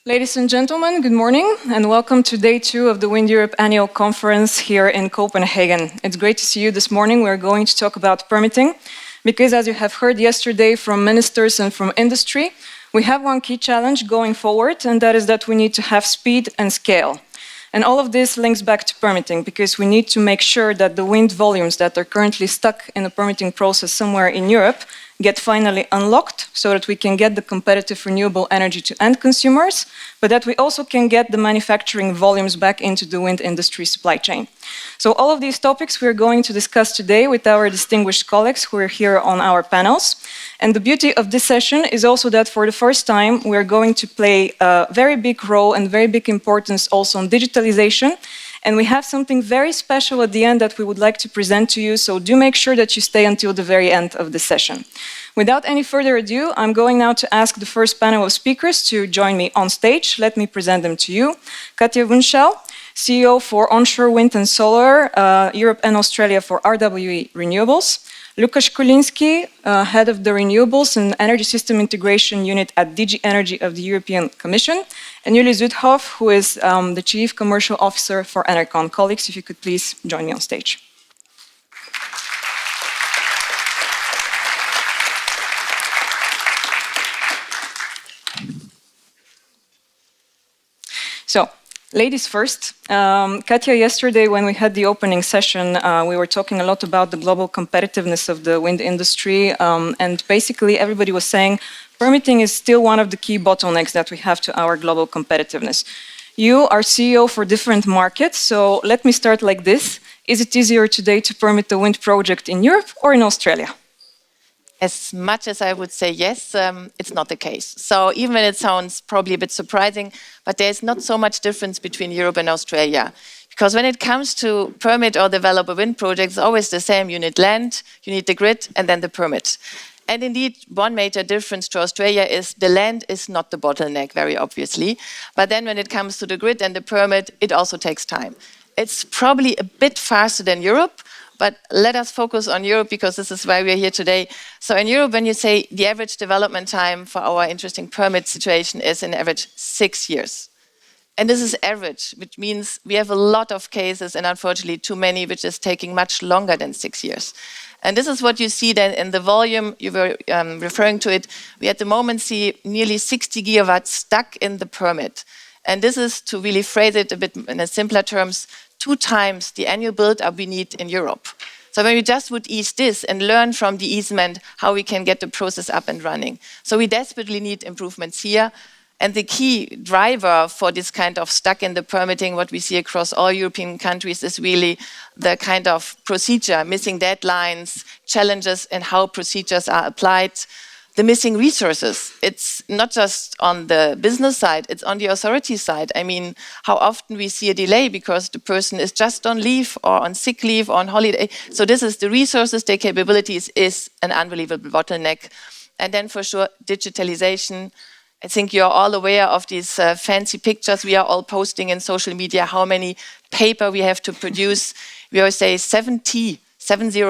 Ladies and gentlemen, good morning and welcome to day 2 of the WindEurope Annual Conference here in Copenhagen. It's great to see you this morning. We're going to talk about permitting because, as you have heard yesterday from ministers and from industry, we have one key challenge going forward, and that is that we need to have speed and scale. And all of this links back to permitting because we need to make sure that the wind volumes that are currently stuck in the permitting process somewhere in Europe get finally unlocked so that we can get the competitive renewable energy to end consumers, but that we also can get the manufacturing volumes back into the wind industry supply chain. So all of these topics we're going to discuss today with our distinguished colleagues who are here on our panels. And the beauty of this session is also that for the first time we're going to play a very big role and very big importance also on digitalization. And we have something very special at the end that we would like to present to you, so do make sure that you stay until the very end of the session. Without any further ado, I'm going now to ask the first panel of speakers to join me on stage. Let me present them to you. Katja Wunschel, CEO for Onshore Wind and Solar, Europe and Australia for RWE Renewables. Lukasz Kulinski, Head of the Renewables and Energy System Integration Unit at DG Energy of the European Commission. And Julie Zudhoff, who is the Chief Commercial Officer for Enercon. Colleagues, if you could please join me on stage. So, ladies first. Katja, yesterday when we had the opening session, we were talking a lot about the global competitiveness of the wind industry, and basically everybody was saying permitting is still one of the key bottlenecks that we have to our global competitiveness. You are CEO for different markets, so let me start like this. Is it easier today to permit the wind project in Europe or in Australia? As much as I would say yes, it's not the case. So even when it sounds probably a bit surprising, but there's not so much difference between Europe and Australia. Because when it comes to permit or develop a wind project, it's always the same. You need land, you need the grid, and then the permit. And indeed, one major difference to Australia is the land is not the bottleneck, very obviously. But then when it comes to the grid and the permit, it also takes time. It's probably a bit faster than Europe, but let us focus on Europe because this is why we are here today. So in Europe, when you say the average development time for our interesting permit situation is an average 6 years. And this is average, which means we have a lot of cases and unfortunately too many, which is taking much longer than 6 years. And this is what you see then in the volume, you were referring to it. We at the moment see nearly 60 gigawatts stuck in the permit. And this is, to really phrase it a bit in a simpler terms, 2 times the annual build-up we need in Europe. So when we just would ease this and learn from the easement how we can get the process up and running. So we desperately need improvements here. And the key driver for this kind of stuck in the permitting, what we see across all European countries, is really the kind of procedure, missing deadlines, challenges in how procedures are applied, the missing resources. It's not just on the business side, it's on the authority side. I mean, how often we see a delay because the person is just on leave or on sick leave or on holiday. So this is the resources, the capabilities is an unbelievable bottleneck. And then for sure, digitalization. I think you're all aware of these fancy pictures we are all posting in social media, how many paper we have to produce. We always say 70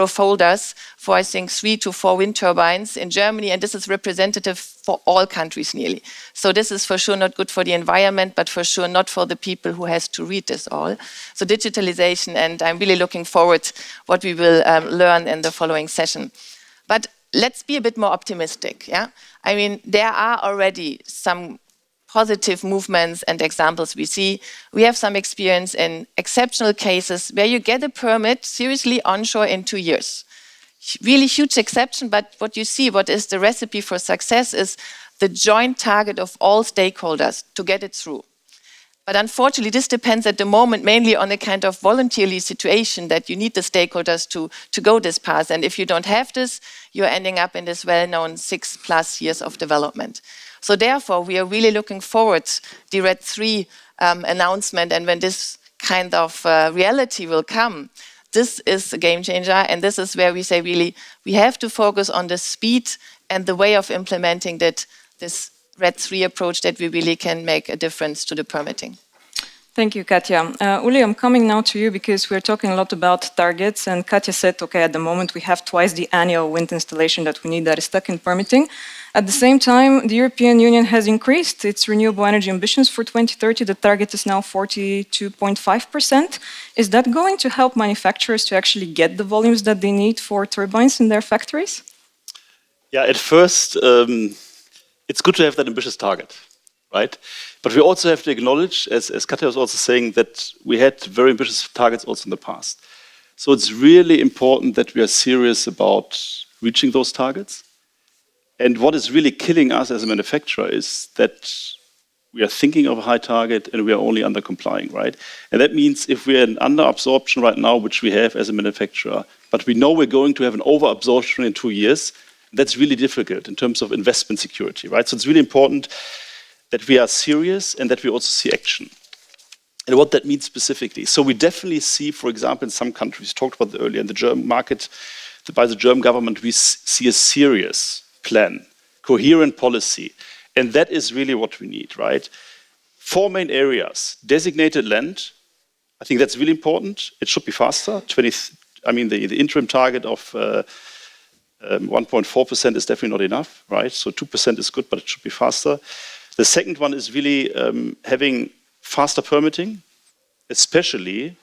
folders for, I think, 3 to 4 wind turbines in Germany, and this is representative for all countries nearly. So this is for sure not good for the environment, but for sure not for the people who has to read this all. So digitalization, and I'm really looking forward what we will learn in the following session. But let's be a bit more optimistic, yeah? I mean, there are already some positive movements and examples we see. We have some experience in exceptional cases where you get a permit seriously onshore in 2 years. Really huge exception, but what you see, what is the recipe for success is the joint target of all stakeholders to get it through. But unfortunately, this depends at the moment mainly on a kind of voluntarily situation that you need the stakeholders to go this path. And if you don't have this, you're ending up in this well-known 6+ years of development. So therefore, we are really looking forward to the RED III announcement, and when this kind of reality will come, this is a game changer, and this is where we say really we have to focus on the speed and the way of implementing that, this RED III approach, that we really can make a difference to the permitting. Thank you, Katja. Uli, I'm coming now to you because we're talking a lot about targets, and Katja said, okay, at the moment we have twice the annual wind installation that we need that is stuck in permitting. At the same time, the European Union has increased its renewable energy ambitions for 2030. The target is now 42.5%. Is that going to help manufacturers to actually get the volumes that they need for turbines in their factories? Yeah, at first, it's good to have that ambitious target, right? But we also have to acknowledge, as Katja was also saying, that we had very ambitious targets also in the past. So it's really important that we are serious about reaching those targets. And what is really killing us as a manufacturer is that we are thinking of a high target and we are only under complying, right? And that means if we're in under absorption right now, which we have as a manufacturer, but we know we're going to have an over absorption in 2 years, that's really difficult in terms of investment security, right? So it's really important that we are serious and that we also see action. And what that means specifically. So we definitely see, for example, in some countries, talked about it earlier, in the German market, by the German government, we see a serious plan, coherent policy. And that is really what we need, right? 4 main areas: designated land. I think that's really important. It should be faster. The interim target of 1.4% is definitely not enough, right? So 2% is good, but it should be faster. The second one is really having faster permitting, especially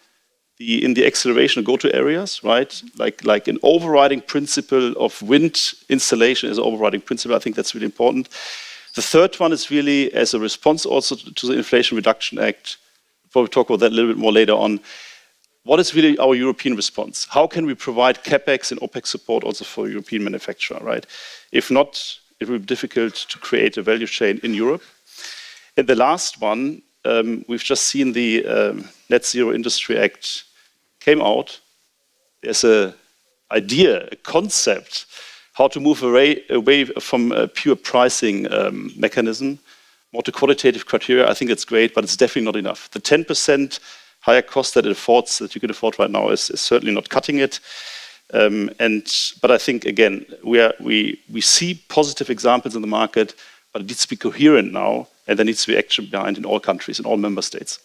in the acceleration of go-to areas, right? Like an overriding principle of wind installation is an overriding principle. I think that's really important. The third one is really as a response also to the Inflation Reduction Act. We'll probably talk about that a little bit more later on. What is really our European response? How can we provide CapEx and OpEx support also for a European manufacturer, right? If not, it will be difficult to create a value chain in Europe. And the last one, we've just seen the Net Zero Industry Act came out. There's an idea, a concept, how to move away from a pure pricing mechanism, more to qualitative criteria. I think it's great, but it's definitely not enough. The 10% higher cost that you can afford right now is certainly not cutting it. But I think, again, we see positive examples in the market, but it needs to be coherent now, and there needs to be action behind in all countries, in all member states.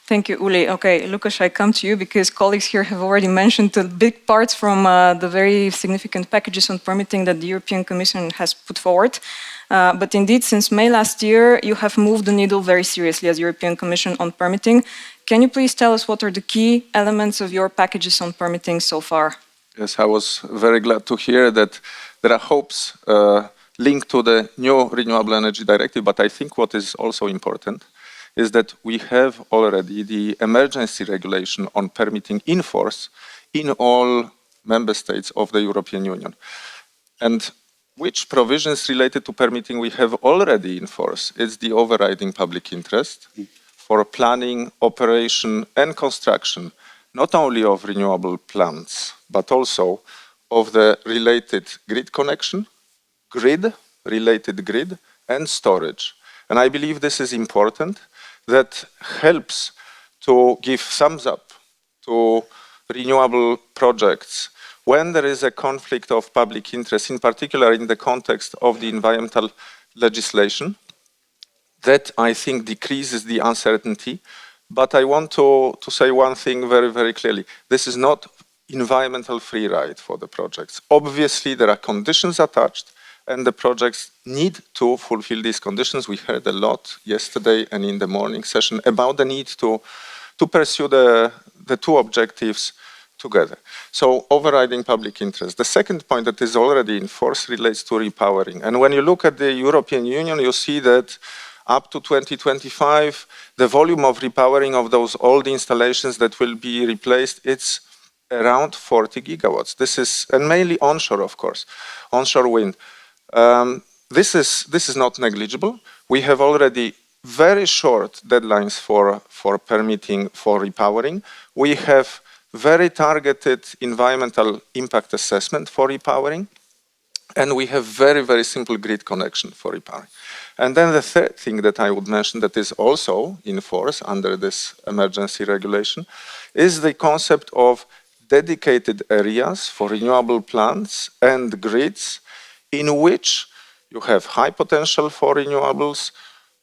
Thank you, Uli. Okay, Lucas, I come to you because colleagues here have already mentioned the big parts from the very significant packages on permitting that the European Commission has put forward. But indeed, since May last year, you have moved the needle very seriously as European Commission on permitting. Can you please tell us what are the key elements of your packages on permitting so far? Yes, I was very glad to hear that there are hopes linked to the new Renewable Energy Directive, but I think what is also important is that we have already the emergency regulation on permitting in force in all member states of the European Union. And which provisions related to permitting we have already in force? It's the overriding public interest for planning, operation and construction, not only of renewable plants, but also of the related grid connection, related grid and storage. And I believe this is important. That helps to give thumbs up to renewable projects when there is a conflict of public interest, in particular in the context of the environmental legislation. That, I think, decreases the uncertainty. But I want to say one thing very, very clearly. This is not environmental free ride for the projects. Obviously, there are conditions attached, and the projects need to fulfill these conditions. We heard a lot yesterday and in the morning session about the need to pursue the two objectives together. So overriding public interest. The second point that is already in force relates to repowering. And when you look at the European Union, you see that up to 2025, the volume of repowering of those old installations that will be replaced, it's around 40 gigawatts. This is, and mainly onshore, of course, onshore wind. This is not negligible. We have already very short deadlines for permitting for repowering. We have very targeted environmental impact assessment for repowering. And we have very, very simple grid connection for repowering. And then the third thing that I would mention that is also in force under this emergency regulation is the concept of dedicated areas for renewable plants and grids in which you have high potential for renewables,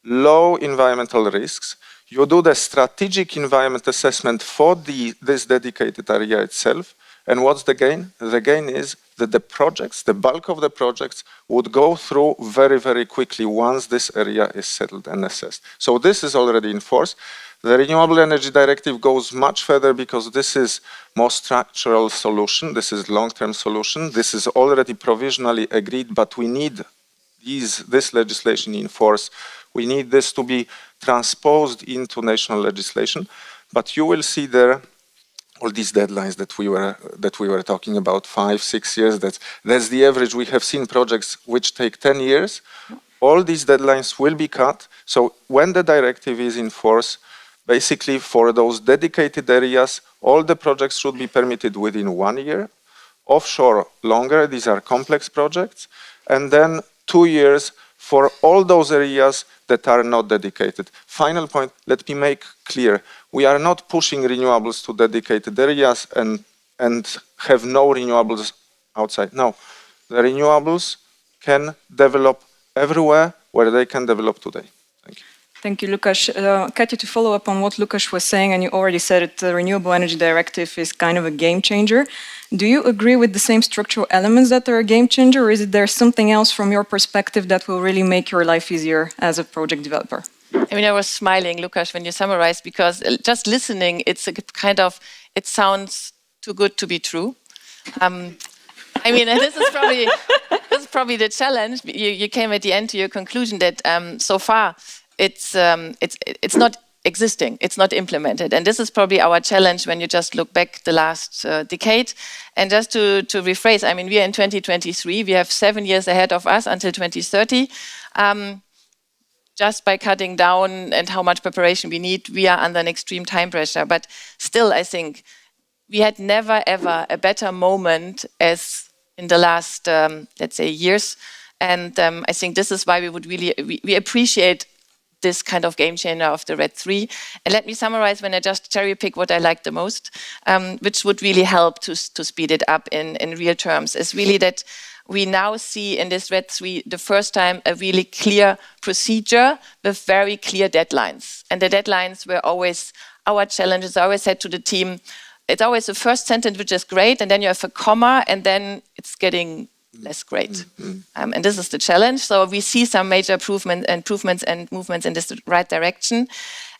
low environmental risks. You do the strategic environment assessment for this dedicated area itself. And what's the gain? The gain is that the projects, the bulk of the projects, would go through very, very quickly once this area is settled and assessed. So this is already in force. The Renewable Energy Directive goes much further because this is more structural solution. This is long-term solution. This is already provisionally agreed, but we need this legislation in force. We need this to be transposed into national legislation. But you will see there all these deadlines that we were talking about, 5, 6 years. That's the average. We have seen projects which take 10 years. All these deadlines will be cut. So when the directive is in force, basically for those dedicated areas, all the projects should be permitted within 1 year. Offshore, longer. These are complex projects. And then 2 years for all those areas that are not dedicated. Final point, let me make clear. We are not pushing renewables to dedicated areas and have no renewables outside. No, the renewables can develop everywhere where they can develop today. Thank you. Thank you, Lukáš. Katja, to follow up on what Lukáš was saying, and you already said it, the Renewable Energy Directive is kind of a game changer. Do you agree with the same structural elements that they're a game changer, or is there something else from your perspective that will really make your life easier as a project developer? I mean, I was smiling, Lukáš, when you summarized, because just listening, it's a kind of, it sounds too good to be true. I mean, this is probably the challenge. You came at the end to your conclusion that so far it's not existing, it's not implemented, and this is probably our challenge when you just look back the last decade. And just to rephrase, I mean, we are in 2023. We have 7 years ahead of us until 2030. Just by cutting down and how much preparation we need, we are under an extreme time pressure. But still, I think we had never, ever a better moment as in the last, let's say, years. And I think this is why we would really, we appreciate this kind of game changer of the RED III. And let me summarize when I just cherry pick what I like the most, which would really help to speed it up in real terms, is really that we now see in this RED III the first time a really clear procedure with very clear deadlines. And the deadlines were always our challenges. I always said to the team, it's always the first sentence which is great, and then you have a comma, and then it's getting less great. And this is the challenge. So we see some major improvements and movements in this right direction.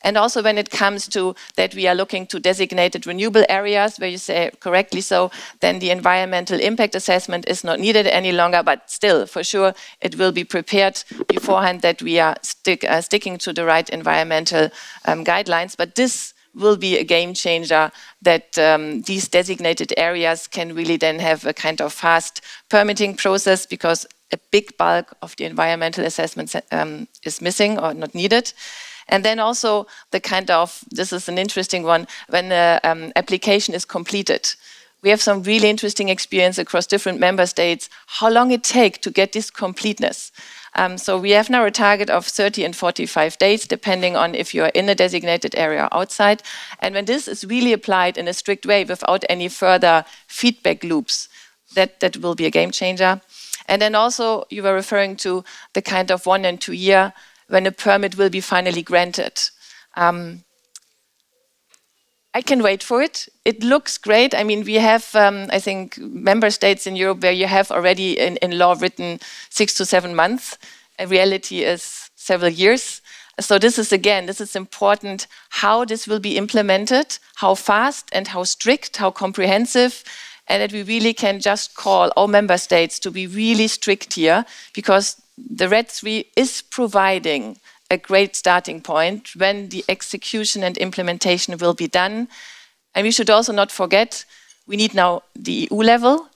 And also when it comes to that we are looking to designated renewable areas, where you say correctly so, then the environmental impact assessment is not needed any longer, but still, for sure, it will be prepared beforehand that we are sticking to the right environmental guidelines. But this will be a game changer, that these designated areas can really then have a kind of fast permitting process, because a big bulk of the environmental assessments is missing or not needed. And then also the kind of, this is an interesting one, when the application is completed. We have some really interesting experience across different member states, how long it takes to get this completeness. So we have now a target of 30 and 45 days, depending on if you're in a designated area or outside. And when this is really applied in a strict way without any further feedback loops, that will be a game changer. And then also you were referring to the kind of 1 and 2 year when a permit will be finally granted. I can wait for it. It looks great. I mean, we have, I think, member states in Europe where you have already in law written 6 to 7 months. In reality is several years. So this is, again, this is important, how this will be implemented, how fast and how strict, how comprehensive, and that we really can just call all member states to be really strict here, because the RED III is providing a great starting point when the execution and implementation will be done. And we should also not forget, we need now the EU level,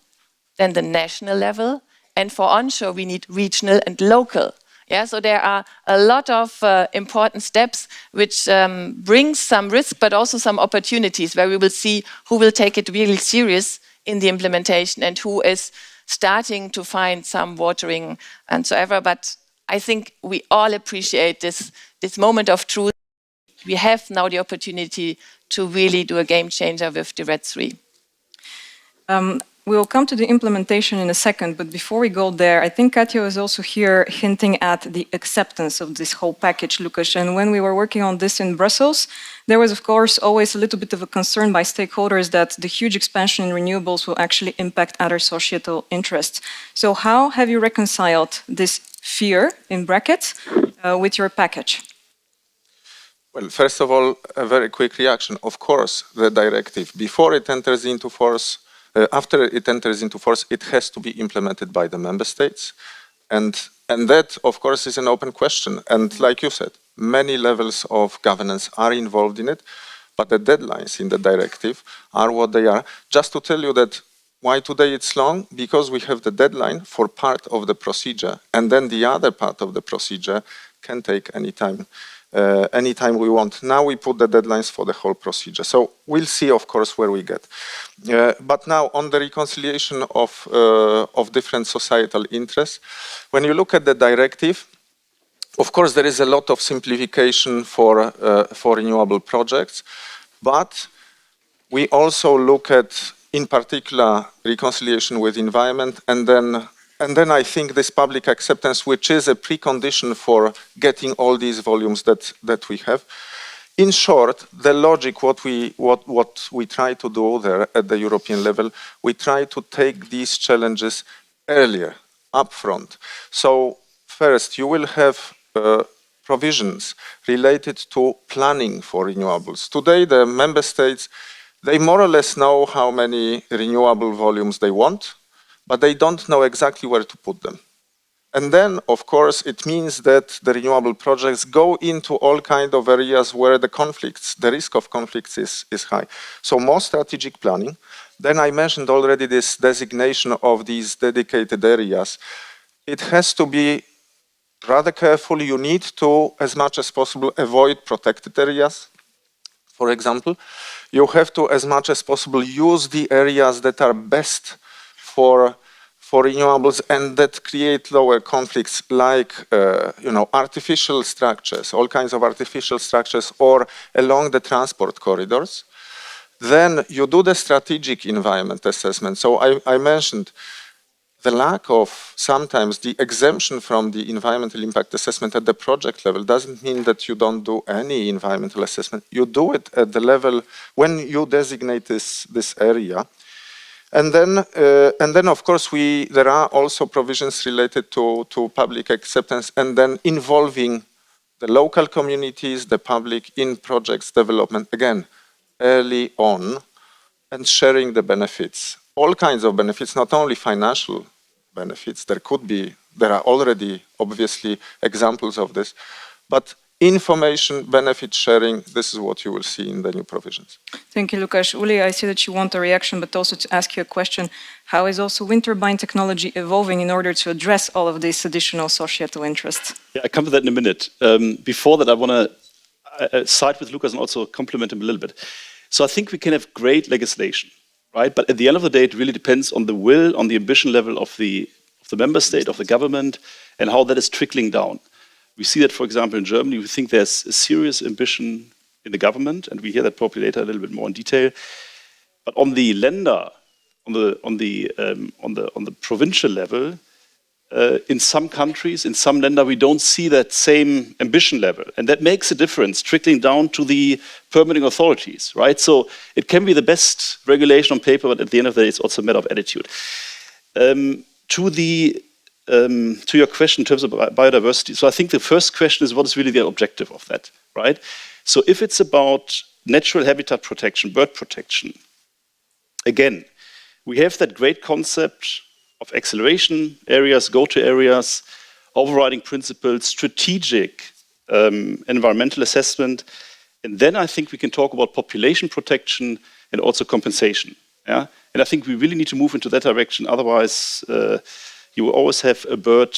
then the national level, and for onshore we need regional and local. Yeah, so there are a lot of important steps which bring some risk, but also some opportunities, where we will see who will take it really serious in the implementation and who is starting to find some watering and so ever. But I think we all appreciate this moment of truth. We have now the opportunity to really do a game changer with the RED III. We will come to the implementation in a second, but before we go there, I think Katja is also here hinting at the acceptance of this whole package, Lukas. And when we were working on this in Brussels, there was, of course, always a little bit of a concern by stakeholders that the huge expansion in renewables will actually impact other societal interests. So how have you reconciled this fear, in brackets, with your package? Well, first of all, a very quick reaction. Of course, the directive, before it enters into force, after it enters into force, it has to be implemented by the member states. And that, of course, is an open question. And like you said, many levels of governance are involved in it, but the deadlines in the directive are what they are. Just to tell you that why today it's long, because we have the deadline for part of the procedure, and then the other part of the procedure can take any time we want. Now we put the deadlines for the whole procedure. So we'll see, of course, where we get. But now on the reconciliation of different societal interests, when you look at the directive, of course, there is a lot of simplification for renewable projects, but we also look at, in particular, reconciliation with environment, and then I think this public acceptance, which is a precondition for getting all these volumes that we have. In short, the logic, what we try to do there at the European level, we try to take these challenges earlier, upfront. So first, you will have provisions related to planning for renewables. Today, the member states, they more or less know how many renewable volumes they want, but they don't know exactly where to put them. And then, of course, it means that the renewable projects go into all kinds of areas where the risk of conflicts is high. So more strategic planning. Then I mentioned already this designation of these dedicated areas. It has to be rather careful. You need to, as much as possible, avoid protected areas. For example, you have to, as much as possible, use the areas that are best for renewables and that create lower conflicts, like artificial structures, all kinds of artificial structures, or along the transport corridors. Then you do the strategic environment assessment. So I mentioned the lack of sometimes the exemption from the environmental impact assessment at the project level doesn't mean that you don't do any environmental assessment. You do it at the level when you designate this area. And then, of course, there are also provisions related to public acceptance, and then involving the local communities, the public in projects development, again, early on, and sharing the benefits. All kinds of benefits, not only financial benefits. There are already, obviously, examples of this, but information, benefit sharing, this is what you will see in the new provisions. Thank you, Lukas. Uli, I see that you want a reaction, but also to ask you a question. How is also wind turbine technology evolving in order to address all of these additional societal interests? Yeah, I come to that in a minute. Before that, I want to side with Lukas and also compliment him a little bit. So I think we can have great legislation, right? But at the end of the day, it really depends on the will, on the ambition level of the member state, of the government, and how that is trickling down. We see that, for example, in Germany. We think there's a serious ambition in the government, and we hear that probably later a little bit more in detail. But on the Länder, on the provincial level, in some countries, in some Länder, we don't see that same ambition level, and that makes a difference, trickling down to the permitting authorities, right? So it can be the best regulation on paper, but at the end of the day, it's also a matter of attitude. To your question in terms of biodiversity, so I think the first question is, what is really the objective of that, right? So if it's about natural habitat protection, bird protection, again, we have that great concept of acceleration areas, go-to areas, overriding principles, strategic environmental assessment, and then I think we can talk about population protection and also compensation. Yeah? And I think we really need to move into that direction, otherwise you will always have a bird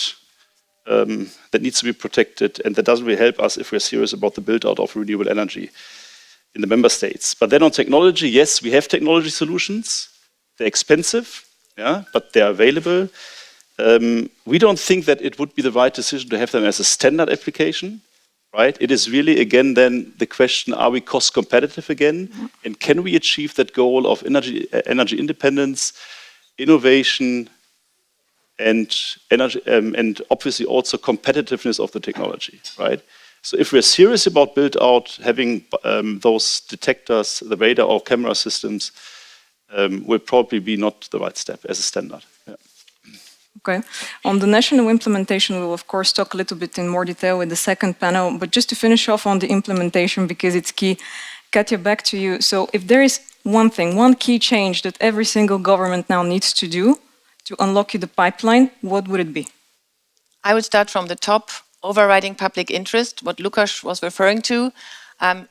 that needs to be protected, and that doesn't really help us if we're serious about the build-out of renewable energy in the member states. But then on technology, yes, we have technology solutions. They're expensive, yeah, but they're available. We don't think that it would be the right decision to have them as a standard application, right? It is really, again, then the question, are we cost competitive again? And can we achieve that goal of energy independence innovation, and energy, and obviously also competitiveness of the technology, right? So if we're serious about build out, having those detectors, the radar or camera systems, will probably be not the right step as a standard. Yeah. Okay. On the national implementation, we will of course talk a little bit in more detail with the second panel, but just to finish off on the implementation, because it's key, Katja, back to you. So if there is one thing, one key change that every single government now needs to do to unlock the pipeline, what would it be? I would start from the top, overriding public interest, what Lukas was referring to.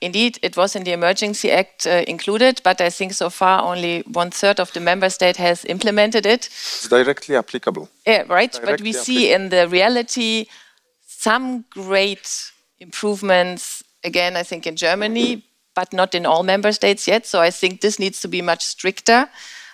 Indeed, it was in the Emergency Act included, but I think so far only 1/3 of the member state has implemented it. It's directly applicable. Yeah, right. Directly but we see in the reality some great improvements, again, I think in Germany, but not in all member states yet. So I think this needs to be much stricter.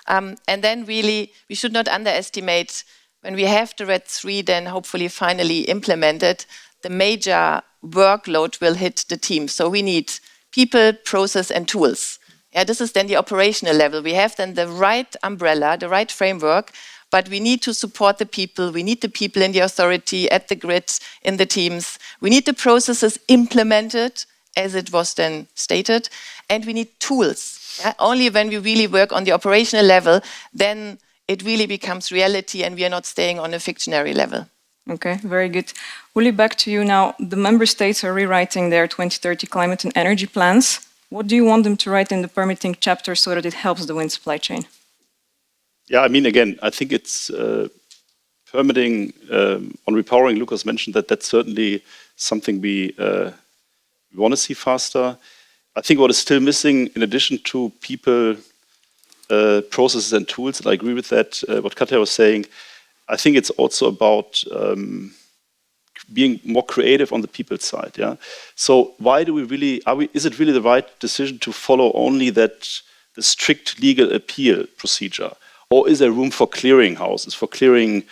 And then really, we should not underestimate when we have the RED 3, then hopefully finally implemented, the major workload will hit the team. So we need people, process, and tools. Yeah, this is then the operational level. We have then the right umbrella, the right framework, but we need to support the people. We need the people in the authority, at the grid, in the teams. We need the processes implemented, as it was then stated, and we need tools. Yeah? Only when we really work on the operational level, then it really becomes reality and we are not staying on a fictionary level. Okay, very good. Uli, back to you now. The member states are rewriting their 2030 climate and energy plans. What do you want them to write in the permitting chapter so that it helps the wind supply chain? Yeah, I mean, again, I think it's permitting on repowering. Lukas mentioned that that's certainly something we want to see faster. I think what is still missing, in addition to people, processes and tools, and I agree with that, what Katja was saying, I think it's also about being more creative on the people's side. Yeah. So why do we really? Is it really the right decision to follow only the strict legal appeal procedure, or is there room for clearing houses, for clearing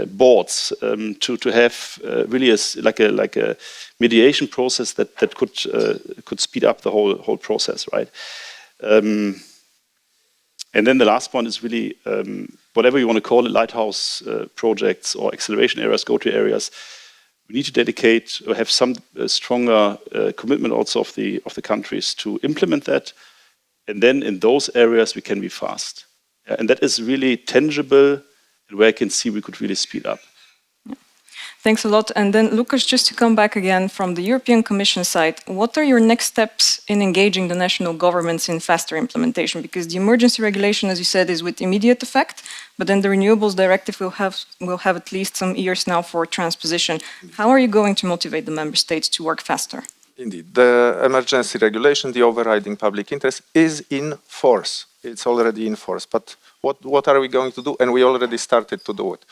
boards, to have really like a mediation process that could speed up the whole process, right? And then the last point is really, whatever you want to call it, lighthouse projects or acceleration areas, go-to areas, we need to dedicate or have some stronger commitment also of the countries to implement that. And then in those areas, we can be fast. Yeah, and that is really tangible and where I can see we could really speed up. Thanks a lot. And then, Lukas, just to come back again from the European Commission side, what are your next steps in engaging the national governments in faster implementation? Because the emergency regulation, as you said, is with immediate effect, but then the Renewables Directive will have at least some years now for transposition. How are you going to motivate the member states to work faster? Indeed. The emergency regulation, the overriding public interest, is in force. It's already in force. But what are we going to do? And we already started to do it.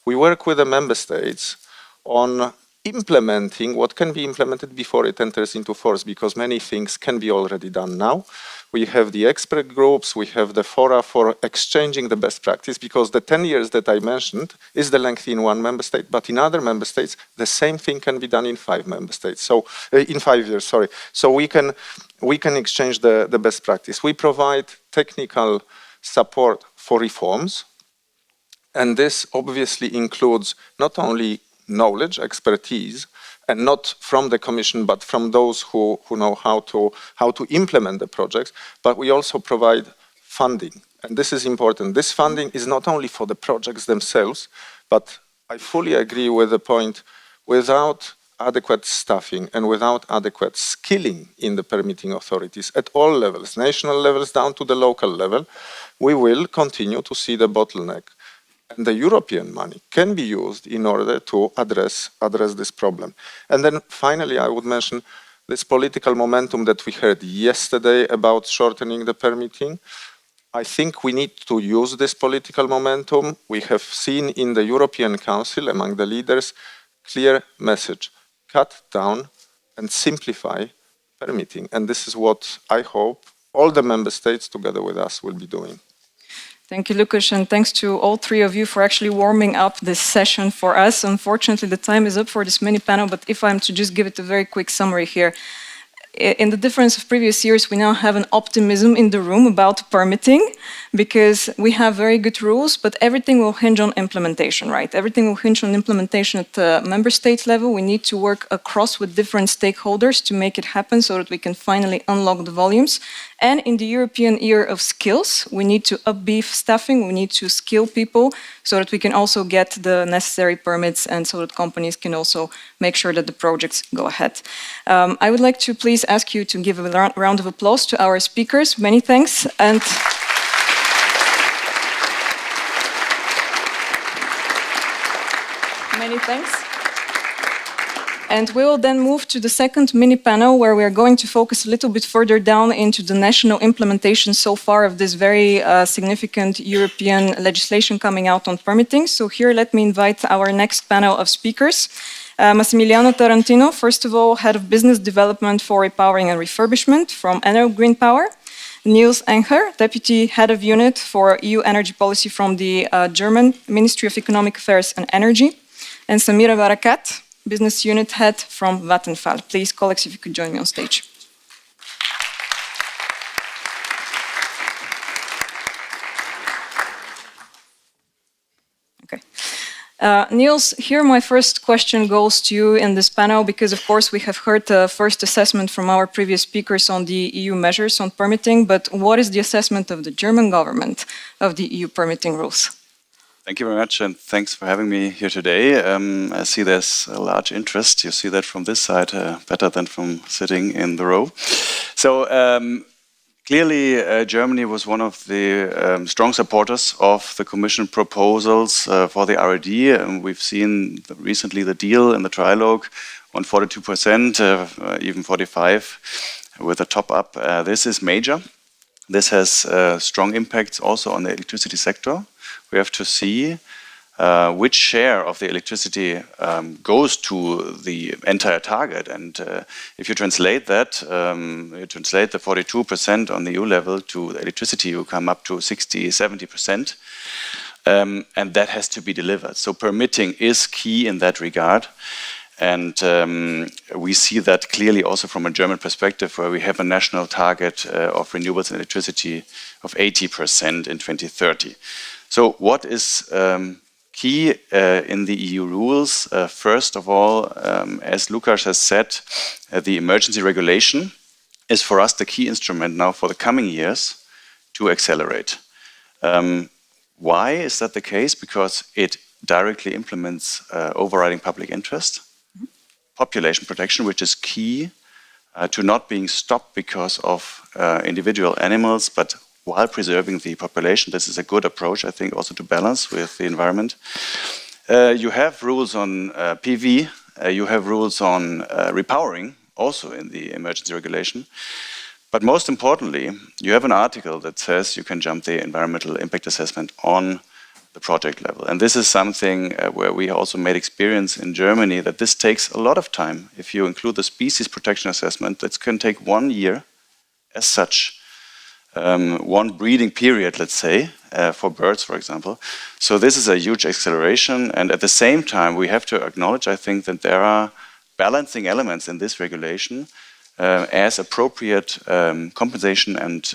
We work with the member states on implementing what can be implemented before it enters into force, because many things can be already done now. We have the expert groups, we have the fora for exchanging the best practice, because the 10 years that I mentioned is the length in one member state, but in other member states, the same thing can be done in 5 member states. So in 5 years, sorry. So we can exchange the best practice. We provide technical support for reforms, and this obviously includes not only knowledge, expertise, and not from the Commission, but from those who know how to implement the projects, but we also provide funding. And this is important. This funding is not only for the projects themselves, but I fully agree with the point, without adequate staffing and without adequate skilling in the permitting authorities at all levels, national levels down to the local level, we will continue to see the bottleneck. And the European money can be used in order to address this problem. And then finally, I would mention this political momentum that we heard yesterday about shortening the permitting. I think we need to use this political momentum. We have seen in the European Council, among the leaders, clear message: cut down and simplify permitting. And this is what I hope all the member states together with us will be doing. Thank you, Lukas, and thanks to all 3 of you for actually warming up this session for us. Unfortunately, the time is up for this mini panel, but if I'm to just give it a very quick summary here, in the difference of previous years, we now have an optimism in the room about permitting, because we have very good rules, but everything will hinge on implementation, right? Everything will hinge on implementation at the member state level. We need to work across with different stakeholders to make it happen so that we can finally unlock the volumes. And in the European year of skills, we need to upbeef staffing, we need to skill people so that we can also get the necessary permits and so that companies can also make sure that the projects go ahead. I would like to please ask you to give a round of applause to our speakers. Many thanks. And many thanks. And we will then move to the second mini panel, where we are going to focus a little bit further down into the national implementation so far of this very significant European legislation coming out on permitting. So here, let me invite our next panel of speakers. Massimiliano Tarantino, first of all, Head of Business Development for Repowering and Refurbishment from Enel Green Power. Niels Enger, Deputy Head of Unit for EU Energy Policy from the German Ministry of Economic Affairs and Energy. And Samira Barakat, Business Unit Head from Vattenfall. Please, colleagues, if you could join me on stage. Okay. Niels, here my first question goes to you in this panel, because of course we have heard the first assessment from our previous speakers on the EU measures on permitting, but what is the assessment of the German government of the EU permitting rules? Thank you very much, and thanks for having me here today. I see there's a large interest. You see that from this side better than from sitting in the row. So clearly, Germany was one of the strong supporters of the Commission proposals for the RED. And we've seen recently the deal in the trilogue on 42%, even 45%, with a top-up. This is major. This has strong impacts also on the electricity sector. We have to see which share of the electricity goes to the entire target. And if you translate that, you translate the 42% on the EU level to electricity, you come up to 60, 70%. And that has to be delivered. So permitting is key in that regard. And we see that clearly also from a German perspective, where we have a national target of renewables and electricity of 80% in 2030. So what is key in the EU rules? First of all, as Lukas has said, the emergency regulation is for us the key instrument now for the coming years to accelerate. Why is that the case? Because it directly implements overriding public interest, population protection, which is key to not being stopped because of individual animals, but while preserving the population. This is a good approach, I think, also to balance with the environment. You have rules on PV, you have rules on repowering, also in the emergency regulation. But most importantly, you have an article that says you can jump the environmental impact assessment on the project level. And this is something where we also made experience in Germany, that this takes a lot of time. If you include the species protection assessment, that can take 1 year as such. One breeding period, let's say, for birds, for example. So this is a huge acceleration. And at the same time, we have to acknowledge, I think, that there are balancing elements in this regulation as appropriate compensation and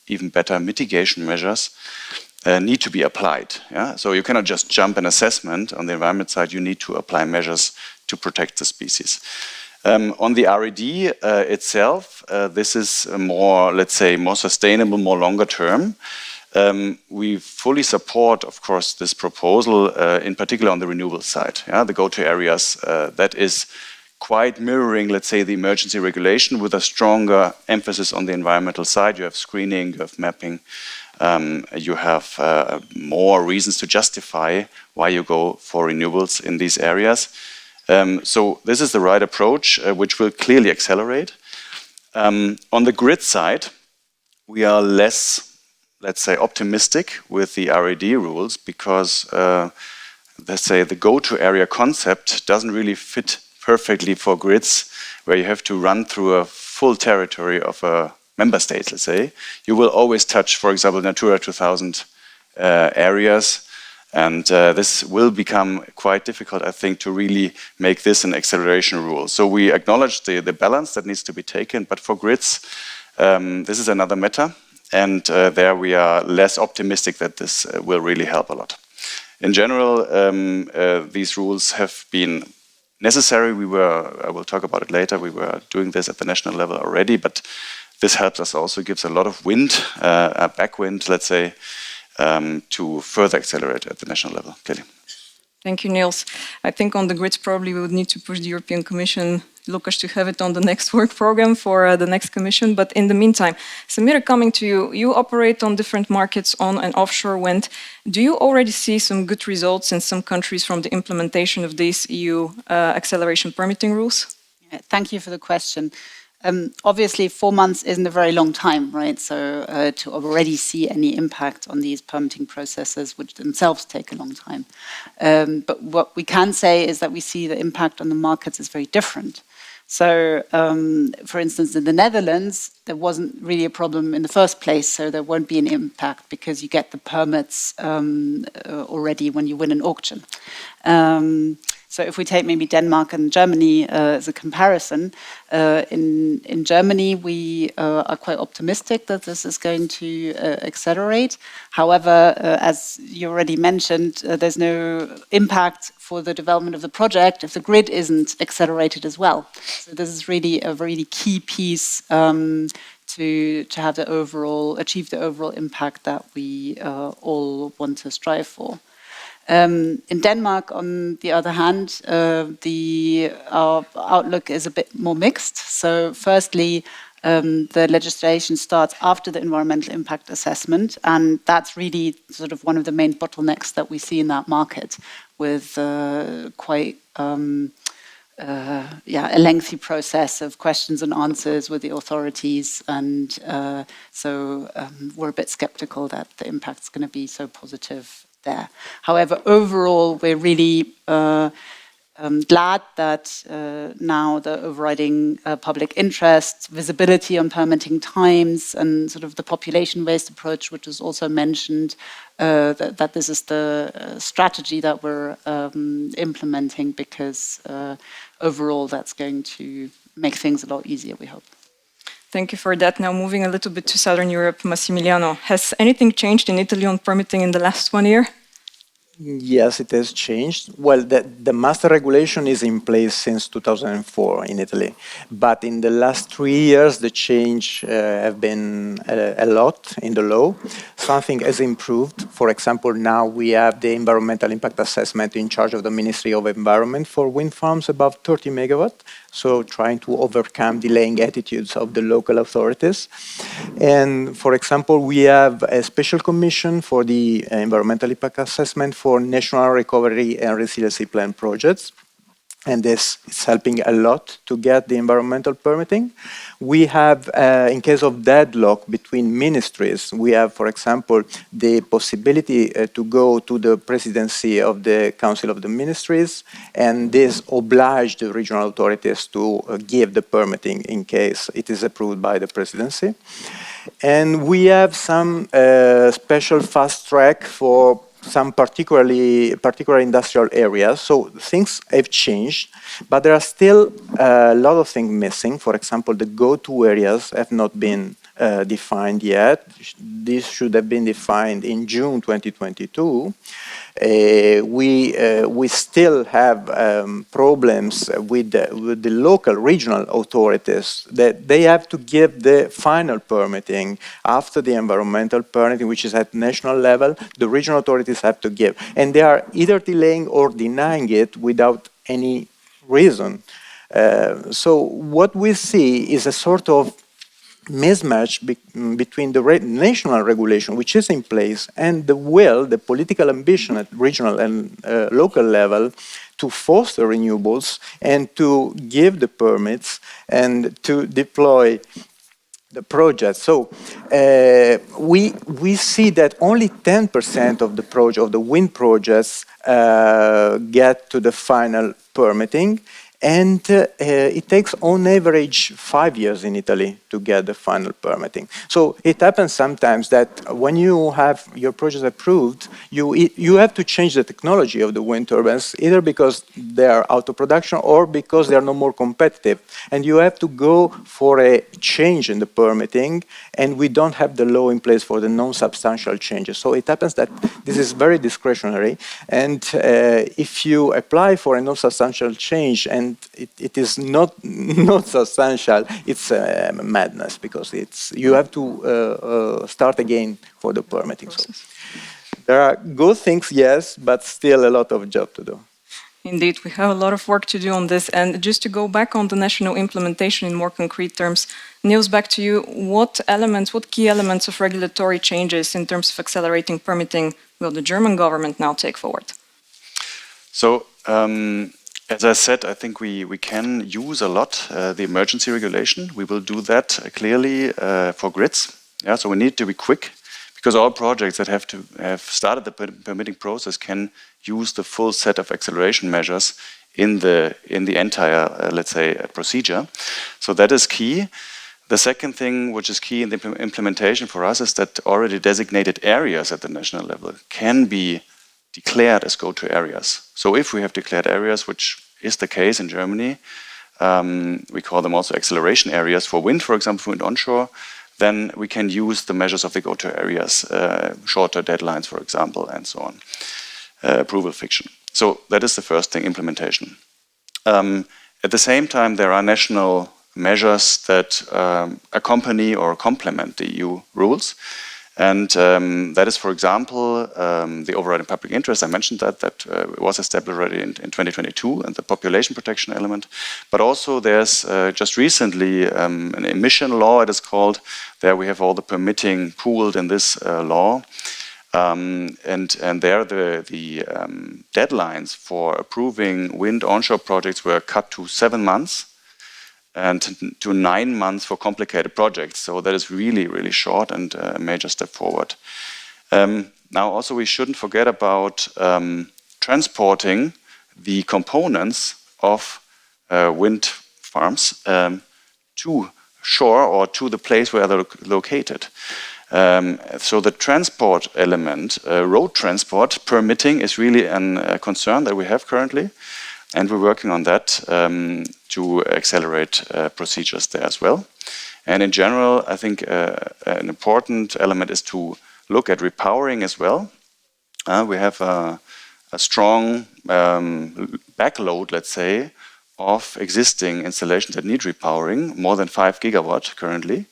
even better mitigation measures need to be applied. Yeah? So you cannot just jump an assessment on the environment side. You need to apply measures to protect the species. On the RED itself, this is more, let's say, more sustainable, more longer term. We fully support, of course, this proposal, in particular on the renewable side. Yeah? The go-to areas, that is quite mirroring, let's say, the emergency regulation with a stronger emphasis on the environmental side. You have screening, you have mapping, you have more reasons to justify why you go for renewables in these areas. So this is the right approach, which will clearly accelerate. On the grid side, we are less, let's say, optimistic with the RED rules because, let's say, the go-to area concept doesn't really fit perfectly for grids where you have to run through a full territory of a member state, let's say. You will always touch, for example, Natura 2000 areas. And this will become quite difficult, I think, to really make this an acceleration rule. So we acknowledge the balance that needs to be taken, but for grids, this is another matter. And there we are less optimistic that this will really help a lot. In general, these rules have been necessary. I will talk about it later, we were doing this at the national level already, but this helps us also, gives a lot of wind, a backwind, let's say, to further accelerate at the national level. Kelly. Thank you, Niels. I think on the grids, probably we would need to push the European Commission, Lucas, to have it on the next work program for the next Commission. But in the meantime, Samira, coming to you, you operate on different markets on and offshore wind. Do you already see some good results in some countries from the implementation of these EU acceleration permitting rules? Yeah, thank you for the question. Obviously, 4 months isn't a very long time, right? So to already see any impact on these permitting processes, which themselves take a long time. But what we can say is that we see the impact on the markets is very different. So, for instance, in the Netherlands, there wasn't really a problem in the first place, so there won't be an impact because you get the permits already when you win an auction. So if we take maybe Denmark and Germany as a comparison, in Germany we are quite optimistic that this is going to accelerate. However, as you already mentioned, there's no impact for the development of the project if the grid isn't accelerated as well. So this is really a really key piece to have the achieve the overall impact that we all want to strive for. In Denmark, on the other hand, our outlook is a bit more mixed. So firstly, the legislation starts after the environmental impact assessment, and that's really sort of one of the main bottlenecks that we see in that market, with quite a lengthy process of questions and answers with the authorities, and so we're a bit skeptical that the impact's going to be so positive there. However, overall, we're really glad that now the overriding public interest, visibility on permitting times, and sort of the population-based approach, which was also mentioned, that this is the strategy that we're implementing, because overall that's going to make things a lot easier, we hope. Thank you for that. Now moving a little bit to Southern Europe, Massimiliano, has anything changed in Italy on permitting in the last 1 year? Yes, it has changed. Well, the master regulation is in place since 2004 in Italy, but in the last 3 years the change have been a lot in the law. Something has improved. For example, now we have the environmental impact assessment in charge of the Ministry of Environment for wind farms above 30 megawatt. So trying to overcome delaying attitudes of the local authorities. And for example, we have a special commission for the environmental impact assessment for national recovery and resiliency plan projects. And this is helping a lot to get the environmental permitting. We have, in case of deadlock between ministries, we have, for example, the possibility to go to the presidency of the Council of the Ministries, and this obliges the regional authorities to give the permitting in case it is approved by the presidency. And we have some special fast track for some particular industrial areas. So things have changed, but there are still a lot of things missing. For example, the go-to areas have not been defined yet. This should have been defined in June 2022. We still have problems with the local regional authorities, that they have to give the final permitting after the environmental permitting, which is at national level. The regional authorities have to give, and they are either delaying or denying it without any reason. So what we see is a sort of mismatch between the national regulation, which is in place, and the political ambition at regional and local level to foster renewables and to give the permits and to deploy the project. So we see that only 10% of the wind projects get to the final permitting. and it takes on average 5 years in Italy to get the final permitting. So it happens sometimes that when you have your project approved, you have to change the technology of the wind turbines, either because they are out of production or because they are no more competitive. And you have to go for a change in the permitting, and we don't have the law in place for the non-substantial changes. So it happens that this is very discretionary, and if you apply for a non-substantial change and it is not substantial, it's madness, because you have to start again for the permitting. So there are good things, yes, but still a lot of job to do. Indeed, we have a lot of work to do on this. And just to go back on the national implementation in more concrete terms, Niels, back to you. What key elements of regulatory changes in terms of accelerating permitting will the German government now take forward? So, as I said, I think we can use a lot the emergency regulation. We will do that clearly for grids. Yeah, so we need to be quick, because all projects that have started the permitting process can use the full set of acceleration measures in the entire, let's say, procedure. So that is key. The second thing, which is key in the implementation for us, is that already designated areas at the national level can be declared as go-to areas. So if we have declared areas, which is the case in Germany, we call them also acceleration areas for wind, for example, for wind onshore, then we can use the measures of the go-to areas, shorter deadlines, for example, and so on, approval fiction. So that is the first thing, implementation. At the same time, there are national measures that accompany or complement the EU rules. And that is, for example, the overriding public interest. I mentioned that was established already in 2022, and the population protection element. But also there's just recently an emission law, it is called. There we have all the permitting pooled in this law. And there the deadlines for approving wind onshore projects were cut to 7 months. And to 9 months for complicated projects. So that is really, really short and a major step forward. Now also we shouldn't forget about transporting the components of wind farms to shore or to the place where they're located. So the transport element, road transport permitting, is really a concern that we have currently. And we're working on that to accelerate procedures there as well. And in general, I think an important element is to look at repowering as well. We have a strong backload, let's say, of existing installations that need repowering, more than 5 gigawatt currently.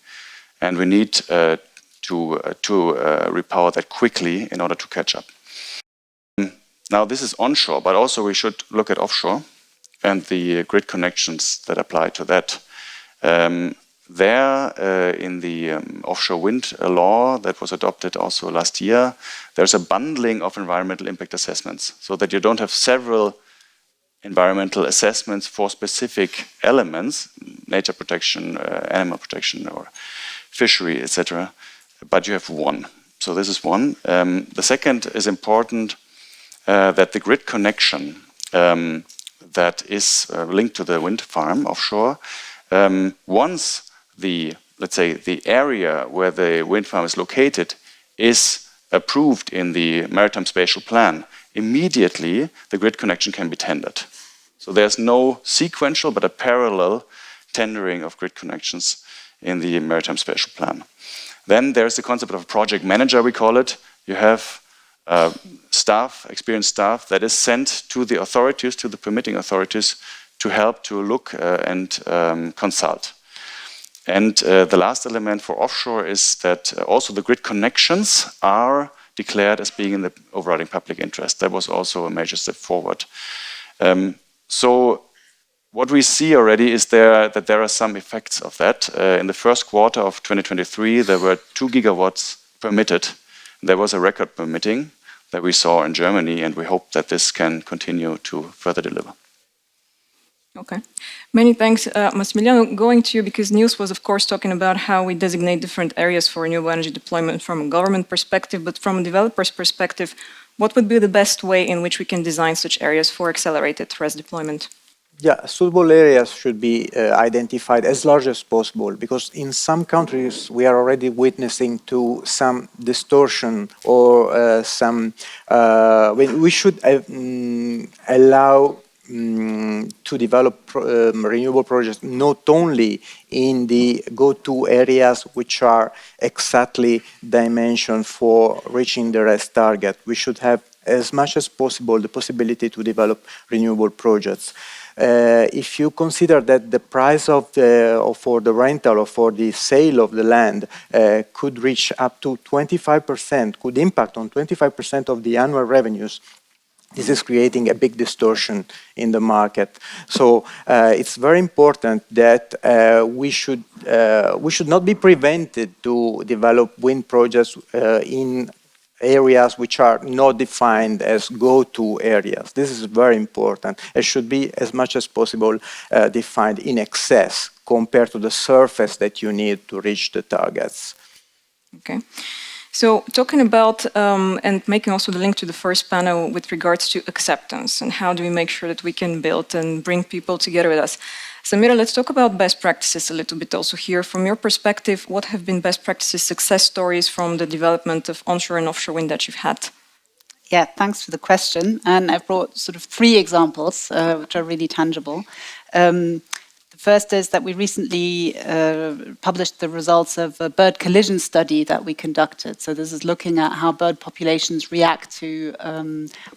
And we need to repower that quickly in order to catch up. Now, this is onshore, but also we should look at offshore and the grid connections that apply to that. In the offshore wind law that was adopted also last year, there's a bundling of environmental impact assessments, so that you don't have several environmental assessments for specific elements, nature protection, animal protection, or fishery, etc., but you have one. So this is one. The second is important, that the grid connection that is linked to the wind farm offshore, once let's say the area where the wind farm is located is approved in the Maritime Spatial Plan, immediately the grid connection can be tendered. So there's no sequential but a parallel tendering of grid connections in the Maritime Spatial Plan. Then there's the concept of a project manager, we call it. You have experienced staff that is sent to the authorities, to the permitting authorities, to help to look and consult. And the last element for offshore is that also the grid connections are declared as being in the overriding public interest. That was also a major step forward. So what we see already is that there are some effects of that. In the first quarter of 2023, there were 2 gigawatts permitted. There was a record permitting that we saw in Germany, and we hope that this can continue to further deliver. Okay. Many thanks, Massimiliano. Going to you, because Niels was, of course, talking about how we designate different areas for renewable energy deployment from a government perspective, but from a developer's perspective, what would be the best way in which we can design such areas for accelerated RES deployment? Yeah, suitable areas should be identified as large as possible, because in some countries we are already witnessing to some distortion or we should allow to develop renewable projects not only in the go-to areas which are exactly dimensioned for reaching the rest target. We should have as much as possible the possibility to develop renewable projects. If you consider that the price for the rental or for the sale of the land could reach up to 25%, could impact on 25% of the annual revenues, this is creating a big distortion in the market. So it's very important that we should not be prevented to develop wind projects in areas which are not defined as go-to areas. This is very important. It should be as much as possible defined in excess compared to the surface that you need to reach the targets. Okay. So talking about and making also the link to the first panel with regards to acceptance and how do we make sure that we can build and bring people together with us. Samira, let's talk about best practices a little bit also here. From your perspective, what have been best practices, success stories from the development of onshore and offshore wind that you've had? Yeah, thanks for the question. And I've brought sort of 3 examples, which are really tangible. The first is that we recently published the results of a bird collision study that we conducted. So this is looking at how bird populations react to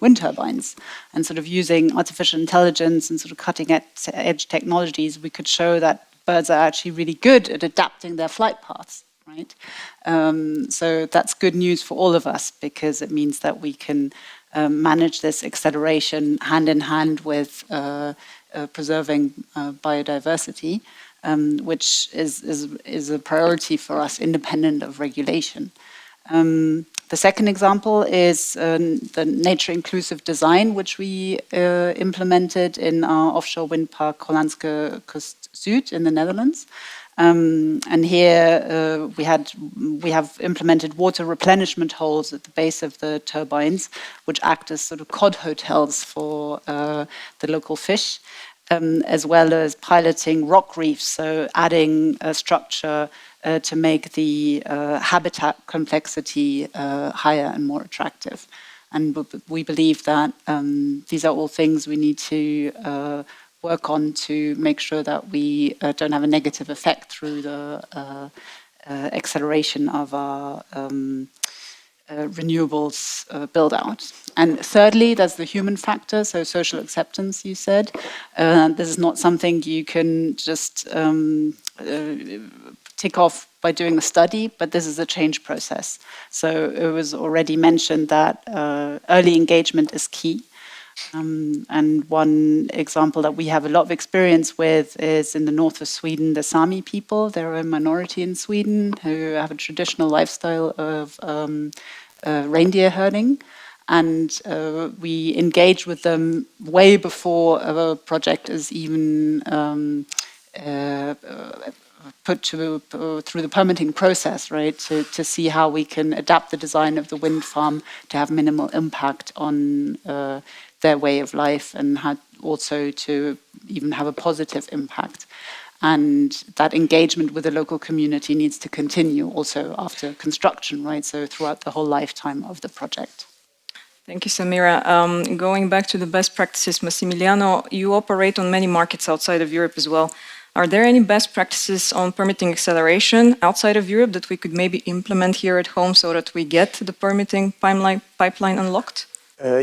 wind turbines. And sort of using artificial intelligence and sort of cutting-edge technologies, we could show that birds are actually really good at adapting their flight paths. Right? So that's good news for all of us, because it means that we can manage this acceleration hand in hand with preserving biodiversity, which is a priority for us independent of regulation. The second example is the nature-inclusive design, which we implemented in our offshore wind park Hollandse Kust Zuid in the Netherlands. And here we have implemented water replenishment holes at the base of the turbines, which act as sort of cod hotels for the local fish, as well as piloting rock reefs, so adding a structure to make the habitat complexity higher and more attractive. And we believe that these are all things we need to work on to make sure that we don't have a negative effect through the acceleration of our renewables build-out. And thirdly, there's the human factor, so social acceptance, you said. This is not something you can just tick off by doing a study, but this is a change process. So it was already mentioned that early engagement is key. And one example that we have a lot of experience with is in the north of Sweden, the Sami people. They're a minority in Sweden who have a traditional lifestyle of reindeer herding. And we engage with them way before a project is even put through the permitting process, right, to see how we can adapt the design of the wind farm to have minimal impact on their way of life, and also to even have a positive impact. And that engagement with the local community needs to continue also after construction, right, so throughout the whole lifetime of the project. Thank you, Samira. Going back to the best practices, Massimiliano, you operate on many markets outside of Europe as well. Are there any best practices on permitting acceleration outside of Europe that we could maybe implement here at home so that we get the permitting pipeline unlocked?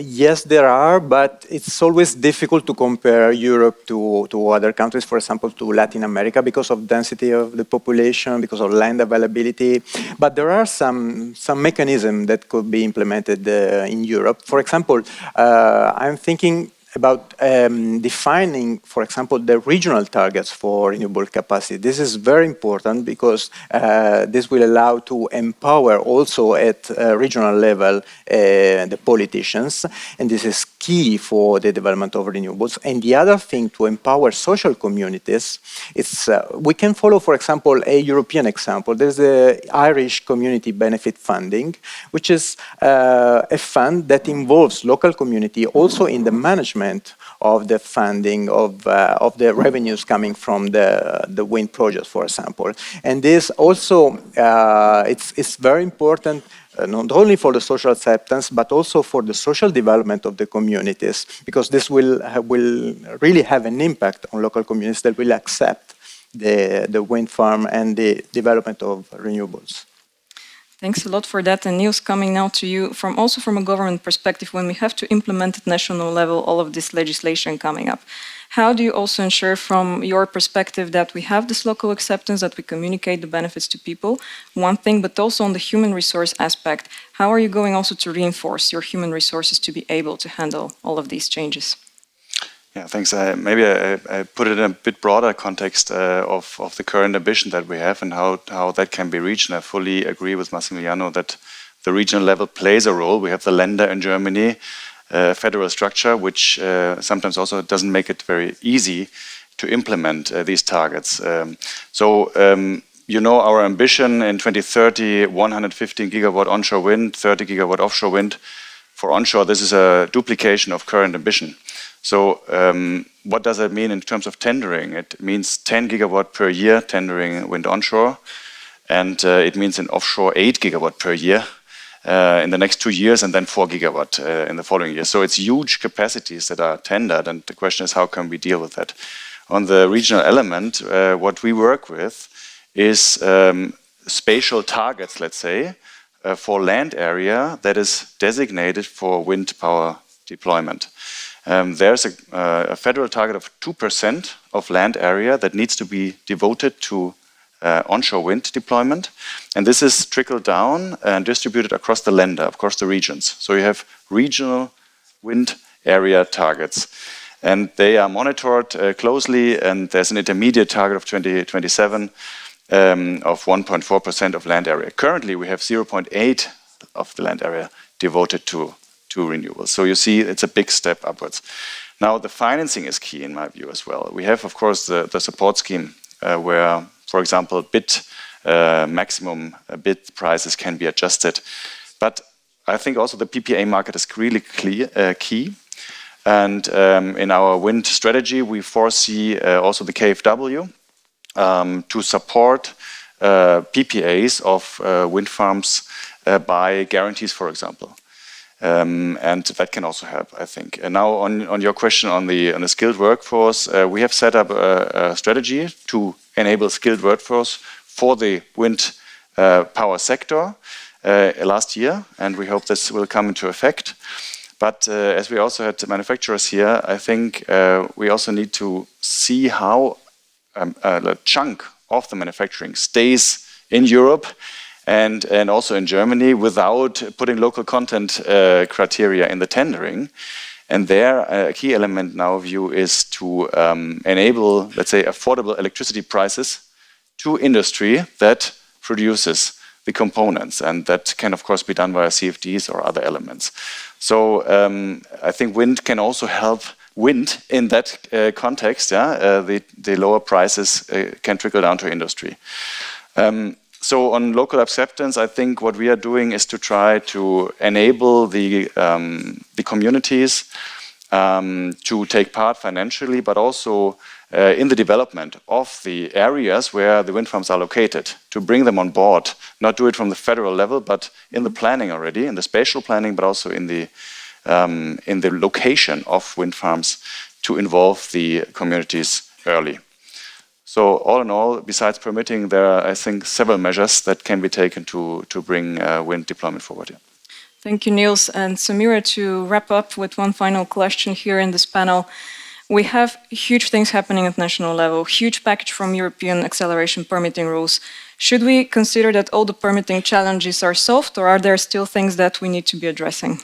Yes, there are, but it's always difficult to compare Europe to other countries, for example, to Latin America, because of density of the population, because of land availability. But there are some mechanisms that could be implemented in Europe. For example, I'm thinking about defining, for example, the regional targets for renewable capacity. This is very important because this will allow to empower also at regional level the politicians, and this is key for the development of renewables. And the other thing, to empower social communities, it's, we can follow, for example, a European example. There's the Irish Community Benefit Funding, which is a fund that involves local community also in the management of the funding of the revenues coming from the wind projects, for example. And this also, it's very important not only for the social acceptance, but also for the social development of the communities, because this will really have an impact on local communities that will accept the wind farm and the development of renewables. Thanks a lot for that. And Niels, coming now to you, also from a government perspective, when we have to implement at national level all of this legislation coming up, how do you also ensure from your perspective that we have this local acceptance, that we communicate the benefits to people, one thing, but also on the human resource aspect, how are you going also to reinforce your human resources to be able to handle all of these changes? Yeah, thanks. Maybe I put it in a bit broader context of the current ambition that we have and how that can be reached. And I fully agree with Massimiliano that the regional level plays a role. We have the Länder in Germany, federal structure, which sometimes also doesn't make it very easy to implement these targets. You know our ambition in 2030, 115 gigawatt onshore wind, 30 gigawatt offshore wind. For onshore, this is a duplication of current ambition. So what does that mean in terms of tendering? It means 10 gigawatt per year tendering wind onshore, and it means in offshore 8 gigawatt per year in the next 2 years, and then 4 gigawatt in the following years. So it's huge capacities that are tendered, and the question is how can we deal with that? On the regional element, what we work with is spatial targets, let's say, for land area that is designated for wind power deployment. There's a federal target of 2% of land area that needs to be devoted to onshore wind deployment. And this is trickled down and distributed across the Länder, across the regions. So you have regional wind area targets. And they are monitored closely, and there's an intermediate target of 2027 of 1.4% of land area. Currently, we have 0.8 of the land area devoted to renewables. So you see, it's a big step upwards. Now, the financing is key in my view as well. We have, of course, the support scheme where, for example, maximum bid prices can be adjusted. But I think also the PPA market is really key. And in our wind strategy, we foresee also the KfW to support PPAs of wind farms by guarantees, for example. And that can also help, I think. And now on your question on the skilled workforce, we have set up a strategy to enable skilled workforce for the wind power sector last year, and we hope this will come into effect. But as we also had manufacturers here, I think we also need to see how a chunk of the manufacturing stays in Europe and also in Germany without putting local content criteria in the tendering. And there, a key element in our view is to enable, let's say, affordable electricity prices to industry that produces the components. And that can, of course, be done via CFDs or other elements. So I think wind can also help wind in that context. Yeah? The lower prices can trickle down to industry. So on local acceptance, I think what we are doing is to try to enable the communities to take part financially, but also in the development of the areas where the wind farms are located, to bring them on board, not do it from the federal level, but in the planning already, in the spatial planning, but also in the location of wind farms to involve the communities early. So all in all, besides permitting, there are, I think, several measures that can be taken to bring wind deployment forward. Yeah. Thank you, Niels. And Samira, to wrap up with one final question here in this panel. We have huge things happening at national level, huge package from European acceleration permitting rules. Should we consider that all the permitting challenges are solved, or are there still things that we need to be addressing?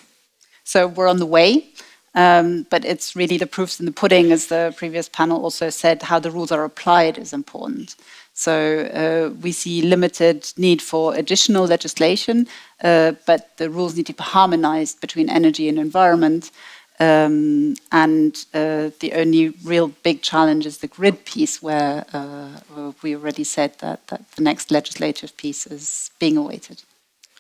So we're on the way. But it's really the proofs in the pudding, as the previous panel also said, how the rules are applied is important. So we see limited need for additional legislation, but the rules need to be harmonized between energy and environment. And the only real big challenge is the grid piece, where we already said that the next legislative piece is being awaited.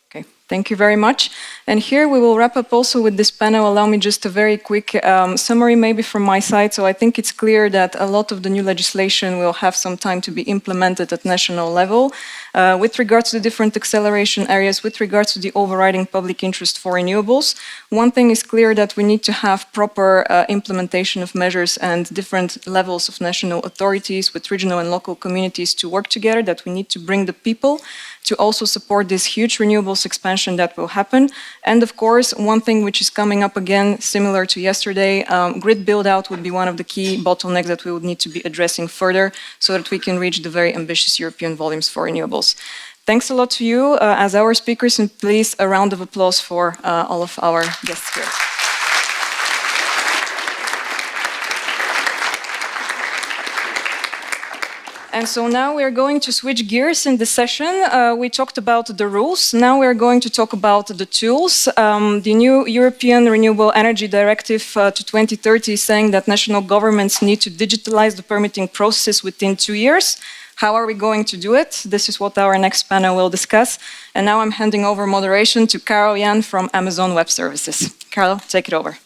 Okay, thank you very much. And here we will wrap up also with this panel. Allow me just a very quick summary maybe from my side. So I think it's clear that a lot of the new legislation will have some time to be implemented at national level. With regards to the different acceleration areas, with regards to the overriding public interest for renewables, one thing is clear that we need to have proper implementation of measures and different levels of national authorities with regional and local communities to work together, that we need to bring the people to also support this huge renewables expansion that will happen. And of course, one thing which is coming up again, similar to yesterday, grid build-out would be one of the key bottlenecks that we would need to be addressing further so that we can reach the very ambitious European volumes for renewables. Thanks a lot to you as our speakers, and please a round of applause for all of our guests here. And so now we're going to switch gears in the session. We talked about the rules. Now we're going to talk about the tools. The new European Renewable Energy Directive to 2030 is saying that national governments need to digitalize the permitting process within 2 years. How are we going to do it? This is what our next panel will discuss. And now I'm handing over moderation to Carol Jan from Amazon Web Services. Carol, take it over.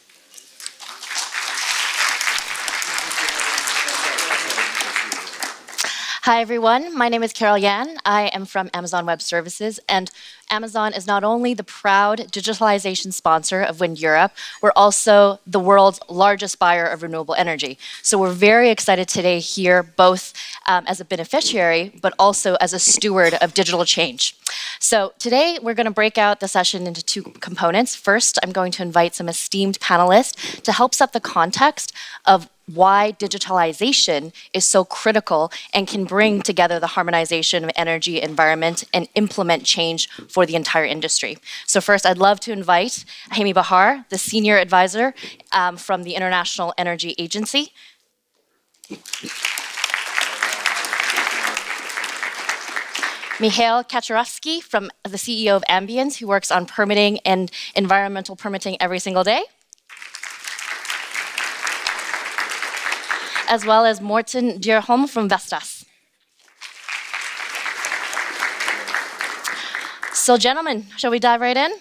Hi, everyone. My name is Carol Yan. I am from Amazon Web Services, and Amazon is not only the proud digitalization sponsor of WindEurope, we're also the world's largest buyer of renewable energy. So we're very excited today here, both as a beneficiary, but also as a steward of digital change. So today we're going to break out the session into two components. First, I'm going to invite some esteemed panelists to help set the context of why digitalization is so critical and can bring together the harmonization of energy, environment, and implement change for the entire industry. So first, I'd love to invite Hemi Bahar, the Senior Advisor from the International Energy Agency. Mihail Kaczorowski, from the CEO of Ambience, who works on permitting and environmental permitting every single day. As well as Morten Dyrholm from Vestas. So gentlemen, shall we dive right in?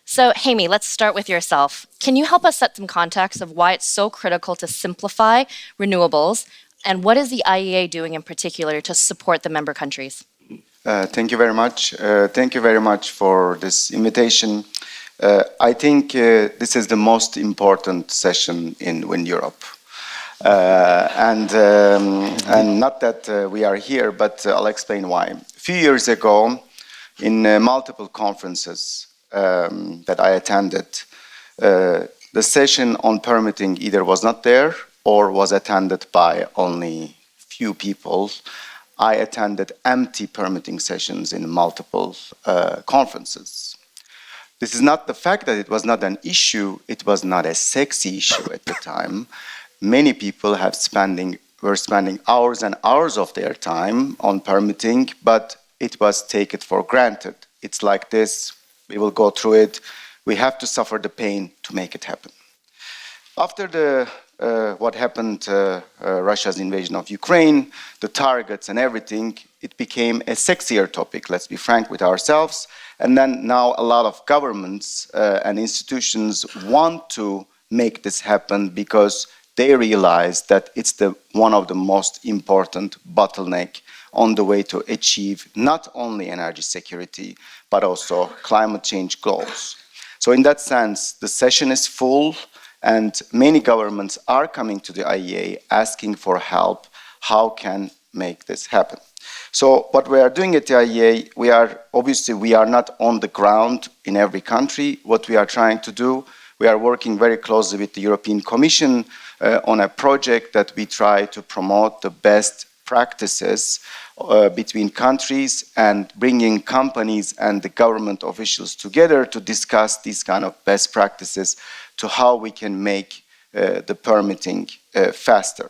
So Hemi, let's start with yourself. Can you help us set some context of why it's so critical to simplify renewables, and what is the IEA doing in particular to support the member countries? Thank you very much. Thank you very much for this invitation. I think this is the most important session in WindEurope. And not that we are here, but I'll explain why. A few years ago, in multiple conferences that I attended, the session on permitting either was not there or was attended by only few people. I attended empty permitting sessions in multiple conferences. This is not the fact that it was not an issue, it was not a sexy issue at the time. Many people were spending hours and hours of their time on permitting, but it was taken for granted. It's like this, we will go through it, we have to suffer the pain to make it happen. After what happened, Russia's invasion of Ukraine, the targets and everything, it became a sexier topic, let's be frank with ourselves. And then now a lot of governments and institutions want to make this happen because they realize that it's one of the most important bottleneck on the way to achieve not only energy security, but also climate change goals. So in that sense, the session is full, and many governments are coming to the IEA asking for help. How can make this happen? So what we are doing at the IEA, we are not on the ground in every country. What we are trying to do, we are working very closely with the European Commission on a project that we try to promote the best practices between countries and bringing companies and the government officials together to discuss these kind of best practices to how we can make the permitting faster.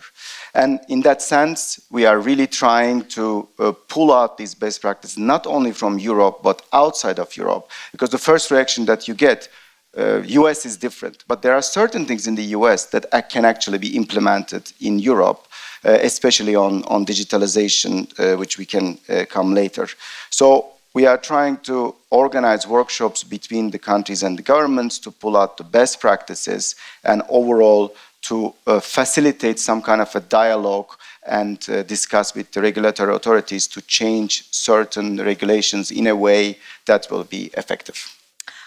And in that sense, we are really trying to pull out these best practices, not only from Europe, but outside of Europe. Because the first reaction that you get, US is different, but there are certain things in the US that can actually be implemented in Europe, especially on digitalization, which we can come later. So we are trying to organize workshops between the countries and the governments to pull out the best practices and overall to facilitate some kind of a dialogue and discuss with the regulatory authorities to change certain regulations in a way that will be effective.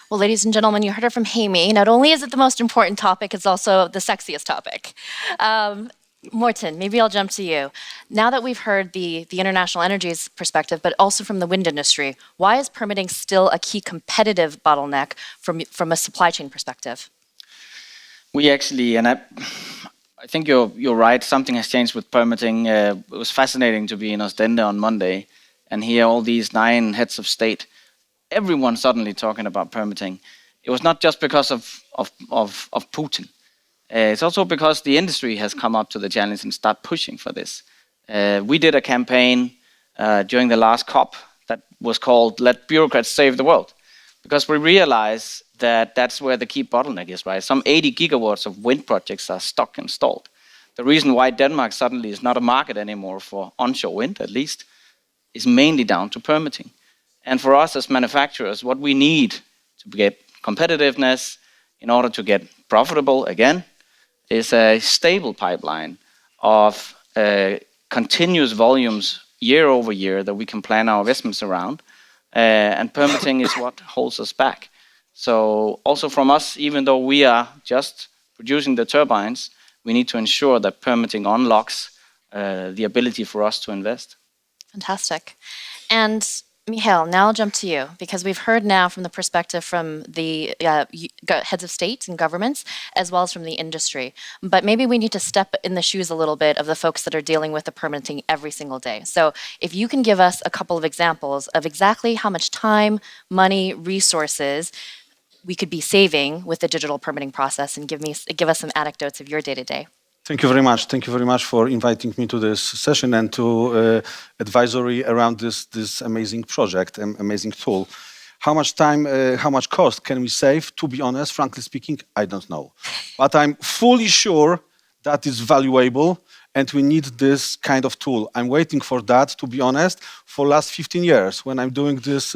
Well, ladies and gentlemen, you heard it from Haimi. Not only is it the most important topic, it's also the sexiest topic. Morten, maybe I'll jump to you. Now that we've heard the international energies perspective, but also from the wind industry, why is permitting still a key competitive bottleneck from a supply chain perspective? We actually, and I think you're right, something has changed with permitting. It was fascinating to be in Ostende on Monday and hear all these 9 heads of state, everyone suddenly talking about permitting. It was not just because of Putin. It's also because the industry has come up to the challenge and start pushing for this. We did a campaign during the last COP that was called "Let Bureaucrats Save the World," because we realize that that's where the key bottleneck is, right? Some 80 gigawatts of wind projects are stuck and stalled. The reason why Denmark suddenly is not a market anymore for onshore wind, at least, is mainly down to permitting. And for us as manufacturers, what we need to get competitiveness in order to get profitable again is a stable pipeline of continuous volumes year over year that we can plan our investments around. And permitting is what holds us back. So also from us, even though we are just producing the turbines, we need to ensure that permitting unlocks the ability for us to invest. Fantastic. And Michael, now I'll jump to you, because we've heard now from the perspective from the heads of states and governments, as well as from the industry. But maybe we need to step in the shoes a little bit of the folks that are dealing with the permitting every single day. So if you can give us a couple of examples of exactly how much time, money, resources we could be saving with the digital permitting process, and give us some anecdotes of your day-to-day. Thank you very much. Thank you very much for inviting me to this session and to advisory around this amazing project, amazing tool. How much time, how much cost can we save? To be honest, frankly speaking, I don't know. But I'm fully sure that is valuable and we need this kind of tool. I'm waiting for that, to be honest, for last 15 years when I'm doing this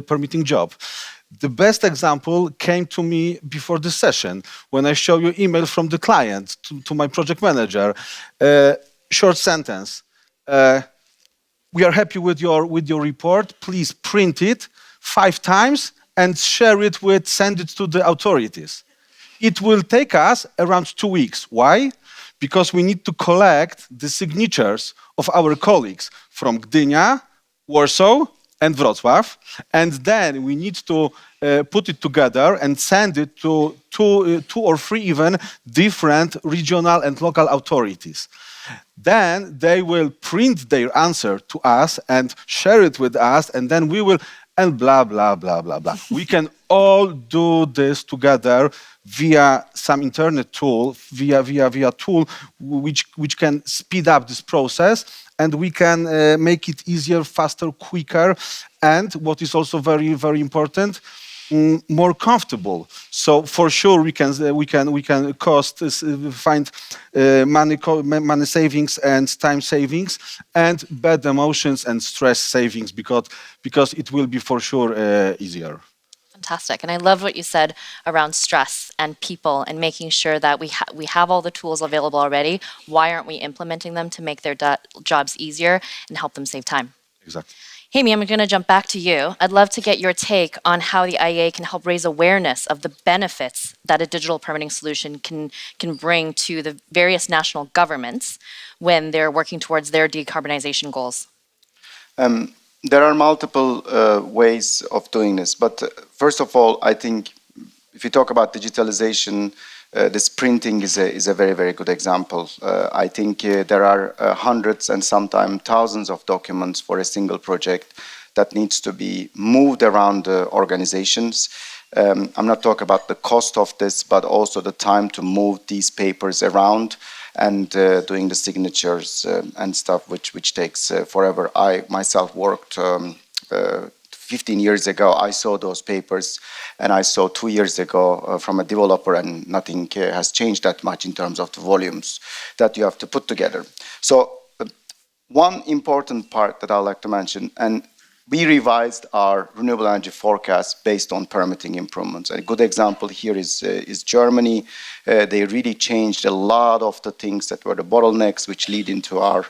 permitting job. The best example came to me before the session when I show you email from the client to my project manager. Short sentence. We are happy with your report. Please print it 5 times and send it to the authorities. It will take us around 2 weeks. Why? Because we need to collect the signatures of our colleagues from Gdynia, Warsaw, and Wrocław, and then we need to put it together and send it to two or three even different regional and local authorities. Then they will print their answer to us and share it with us, and then we will, and blah, blah, blah, blah, blah. We can all do this together via some internet tool, via tool which can speed up this process, and we can make it easier, faster, quicker, and what is also very, very important, more comfortable. So for sure we can find money savings and time savings and bad emotions and stress savings because it will be for sure easier. Fantastic. And I love what you said around stress and people and making sure that we have all the tools available already. Why aren't we implementing them to make their jobs easier and help them save time? Exactly. Haimi, I'm going to jump back to you. I'd love to get your take on how the IEA can help raise awareness of the benefits that a digital permitting solution can bring to the various national governments when they're working towards their decarbonization goals. There are multiple ways of doing this, but first of all, I think if you talk about digitalization, this printing is a very, very good example. I think there are hundreds and sometimes thousands of documents for a single project that needs to be moved around the organizations. I'm not talking about the cost of this, but also the time to move these papers around and doing the signatures and stuff, which takes forever. I myself worked a 15 years ago, I saw those papers, and I saw 2 years ago from a developer, and nothing has changed that much in terms of the volumes that you have to put together. So one important part that I'd like to mention, and we revised our renewable energy forecast based on permitting improvements. A good example here is Germany. They really changed a lot of the things that were the bottlenecks, which lead into our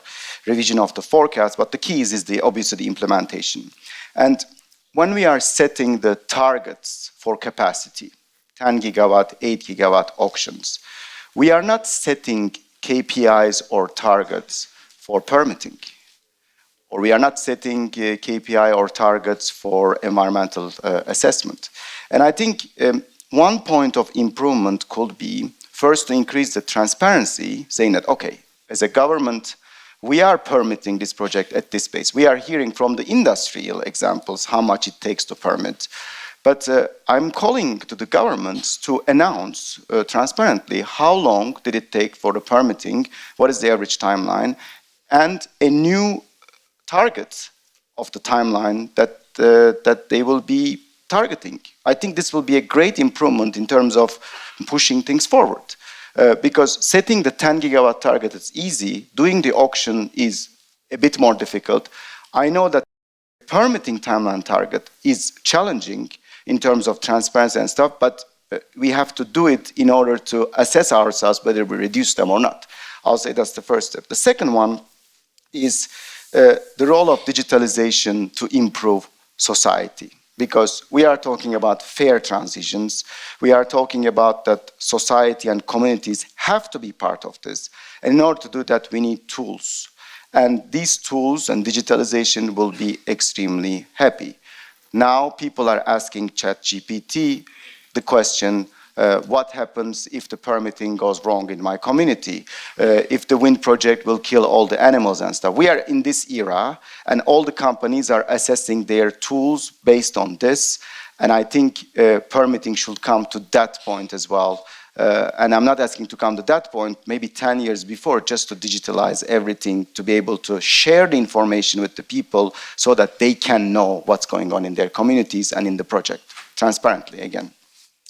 revision of the forecast. But the key is obviously the implementation. And when we are setting the targets for capacity, 10 gigawatt, 8 gigawatt auctions, we are not setting KPIs or targets for permitting, or we are not setting KPI or targets for environmental assessment. And I think one point of improvement could be first to increase the transparency, saying that, okay, as a government, we are permitting this project at this pace. We are hearing from the industrial examples how much it takes to permit. But I'm calling to the governments to announce transparently how long did it take for the permitting, what is the average timeline, and a new target of the timeline that they will be targeting. I think this will be a great improvement in terms of pushing things forward. Because setting the 10 gigawatt target is easy, doing the auction is a bit more difficult. I know that permitting timeline target is challenging in terms of transparency and stuff, but we have to do it in order to assess ourselves whether we reduce them or not. I'll say that's the first step. The second one is the role of digitalization to improve society. Because we are talking about fair transitions. We are talking about that society and communities have to be part of this. And in order to do that, we need tools. And these tools and digitalization will be extremely happy. Now people are asking ChatGPT the question, what happens if the permitting goes wrong in my community? If the wind project will kill all the animals and stuff. We are in this era, and all the companies are assessing their tools based on this. And I think permitting should come to that point as well. And I'm not asking to come to that point, maybe 10 years before, just to digitalize everything, to be able to share the information with the people so that they can know what's going on in their communities and in the project, transparently again.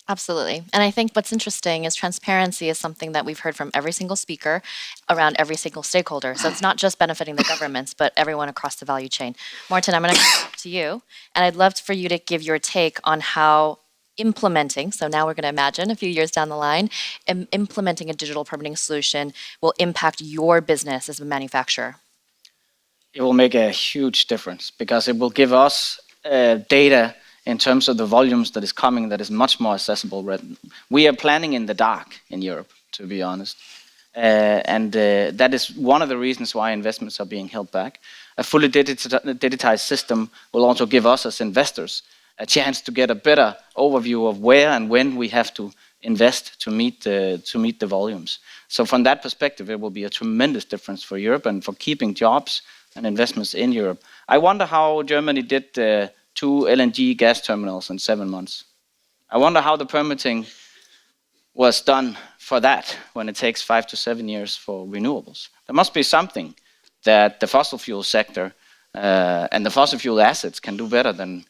Absolutely. And I think what's interesting is transparency is something that we've heard from every single speaker around every single stakeholder. So it's not just benefiting the governments, but everyone across the value chain. Martin, I'm going to come back to you. And I'd love for you to give your take on how implementing, so now we're going to imagine a few years down the line, implementing a digital permitting solution will impact your business as a manufacturer. It will make a huge difference because it will give us data in terms of the volumes that is coming that is much more accessible. We are planning in the dark in Europe, to be honest. And that is one of the reasons why investments are being held back. A fully digitized system will also give us as investors a chance to get a better overview of where and when we have to invest to meet the volumes. So from that perspective, it will be a tremendous difference for Europe and for keeping jobs and investments in Europe. I wonder how Germany did 2 LNG gas terminals in 7 months. I wonder how the permitting was done for that when it takes 5 to 7 years for renewables. There must be something that the fossil fuel sector and the fossil fuel assets can do better than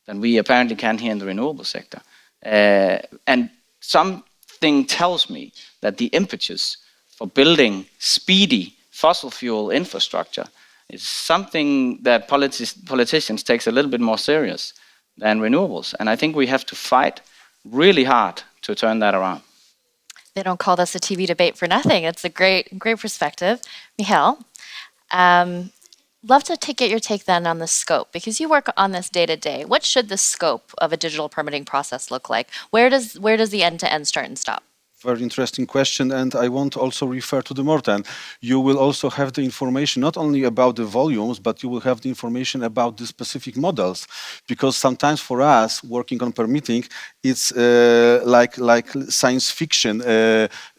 we apparently can here in the renewable sector. And something tells me that the impetus for building speedy fossil fuel infrastructure is something that politicians take a little bit more serious than renewables. And I think we have to fight really hard to turn that around. They don't call this a TV debate for nothing. It's a great perspective. Michael, love to get your take then on the scope, because you work on this day to day. What should the scope of a digital permitting process look like? Where does the end-to-end start and stop? Very interesting question, and I want to also refer to the Morten. You will also have the information not only about the volumes, but you will have the information about the specific models, because sometimes for us working on permitting, it's like science fiction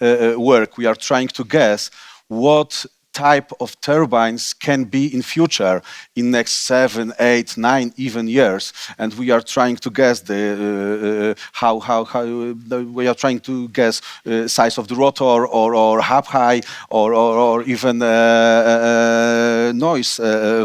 work. We are trying to guess what type of turbines can be in future in next 7, 8, 9 even years, and we are trying to guess we are trying to guess size of the rotor or hub height or even noise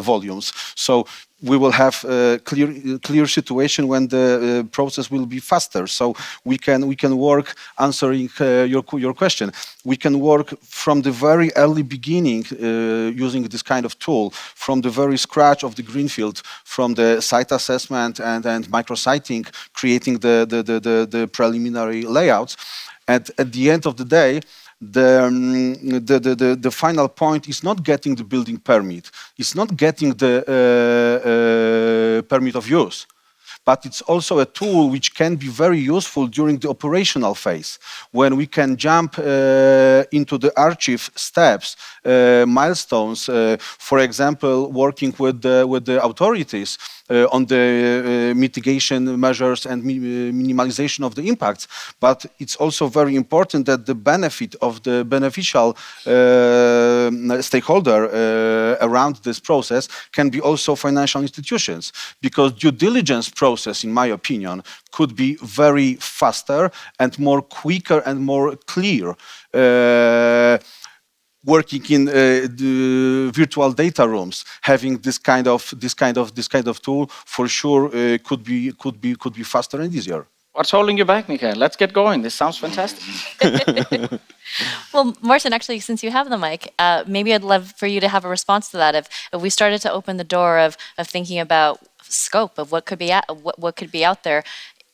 volumes. So we will have a clear situation when the process will be faster. So we can work answering your question. We can work from the very early beginning using this kind of tool, from the very scratch of the greenfield, from the site assessment and micrositing, creating the preliminary layouts. And at the end of the day, the final point is not getting the building permit. It's not getting the permit of use. But it's also a tool which can be very useful during the operational phase, when we can jump into the archive steps, milestones. For example, working with the authorities on the mitigation measures and minimalization of the impacts. But it's also very important that the benefit of the beneficial stakeholder around this process can be also financial institutions, because due diligence process, in my opinion, could be very faster and more quicker and more clear. Working in the virtual data rooms, having this kind of tool for sure could be faster and easier. What's holding you back, Mikael? Let's get going. This sounds fantastic. Well, Martin, actually, since you have the mic, maybe I'd love for you to have a response to that. If we started to open the door of thinking about scope of what could be out there,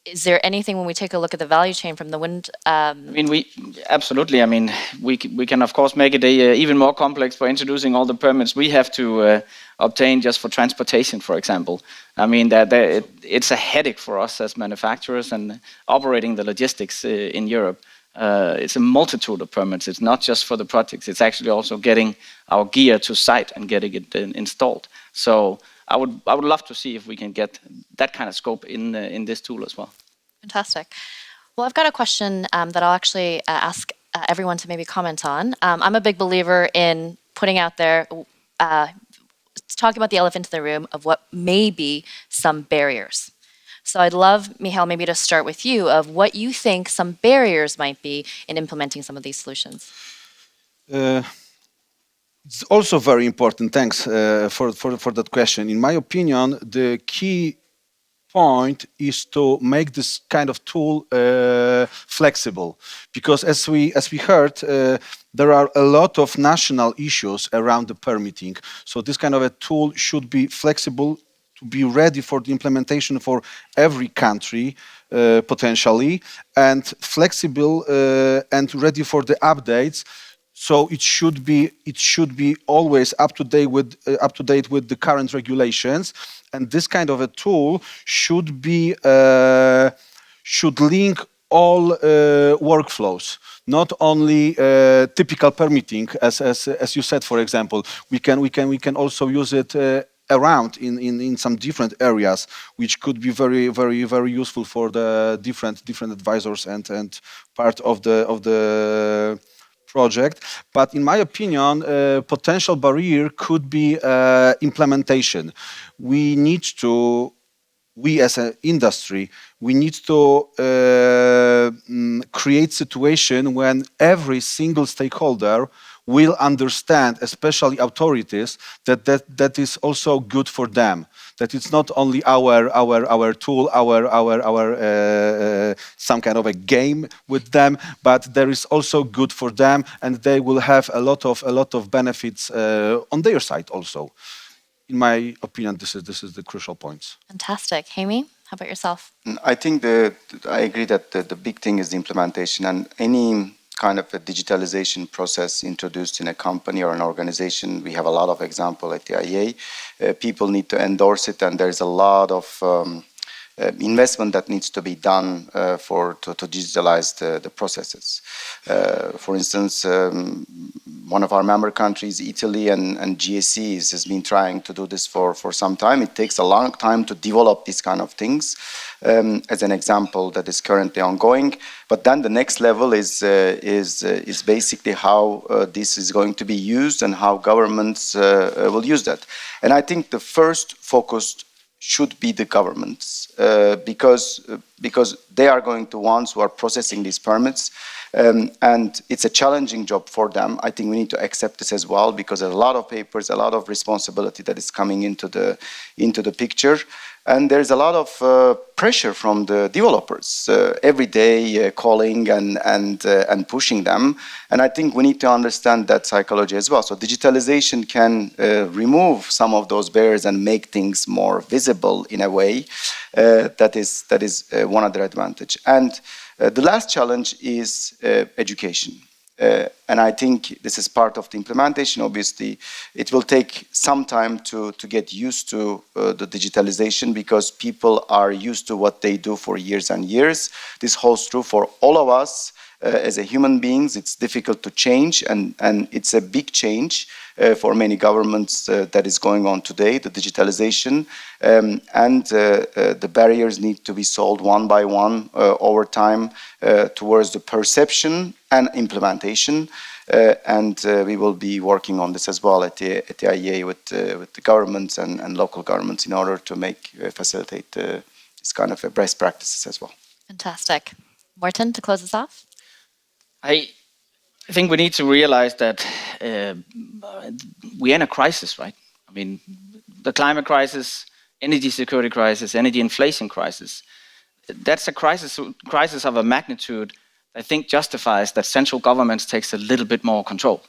is there anything, when we take a look at the value chain from the wind? I mean, absolutely. I mean, we can of course make it even more complex by introducing all the permits we have to obtain just for transportation, for example. I mean, it's a headache for us as manufacturers and operating the logistics in Europe. It's a multitude of permits. It's not just for the projects. It's actually also getting our gear to site and getting it installed. So I would love to see if we can get that kind of scope in this tool as well. Fantastic. Well, I've got a question that I'll actually ask everyone to maybe comment on. I'm a big believer in putting out there, talking about the elephant in the room of what may be some barriers. So I'd love, Michael, maybe to start with you of what you think some barriers might be in implementing some of these solutions. It's also very important. Thanks for that question. In my opinion, the key point is to make this kind of tool flexible, because as we heard, there are a lot of national issues around the permitting. So this kind of a tool should be flexible to be ready for the implementation for every country potentially, and flexible and ready for the updates. So it should be always up to date with the current regulations, and this kind of a tool should link all workflows, not only typical permitting, as you said. For example, we can also use it around in some different areas, which could be very useful for the different advisors and part of the project. But in my opinion, a potential barrier could be implementation. We as an industry, we need to create situation when every single stakeholder will understand, especially authorities, that is also good for them. That it's not only our tool, some kind of a game with them, but there is also good for them, and they will have a lot of benefits on their side also. In my opinion, this is the crucial points. Fantastic. Haimi, how about yourself? I think I agree that the big thing is the implementation, and any kind of a digitalization process introduced in a company or an organization. We have a lot of example at the IEA. People need to endorse it, and there's a lot of investment that needs to be done to digitalize the processes. For instance, one of our member countries, Italy and GSEs, has been trying to do this for some time. It takes a long time to develop these kind of things, as an example that is currently ongoing. But then the next level is basically how this is going to be used and how governments will use that. And I think the first focus should be the governments, because because they are going to ones who are processing these permits. And it's a challenging job for them. I think we need to accept this as well, because there's a lot of papers, a lot of responsibility that is coming into the picture. And there's a lot of pressure from the developers every day, calling and pushing them. And I think we need to understand that psychology as well. So digitalization can remove some of those barriers and make things more visible in a way. That is one other advantage. And the last challenge is education. And I think this is part of the implementation. Obviously, it will take some time to get used to the digitalization, because people are used to what they do for years and years. This holds true for all of us. As a human beings, it's difficult to change, and it's a big change for many governments that is going on today, the digitalization, and the barriers need to be solved one by one over time towards the perception and implementation. And we will be working on this as well at the IEA with the governments and local governments in order to facilitate this kind of best practices as well. Fantastic. Morten, to close us off? I think we need to realize that we're in a crisis, right? I mean, the climate crisis, energy security crisis, energy inflation crisis. That's a crisis of a magnitude I think justifies that central governments takes a little bit more control.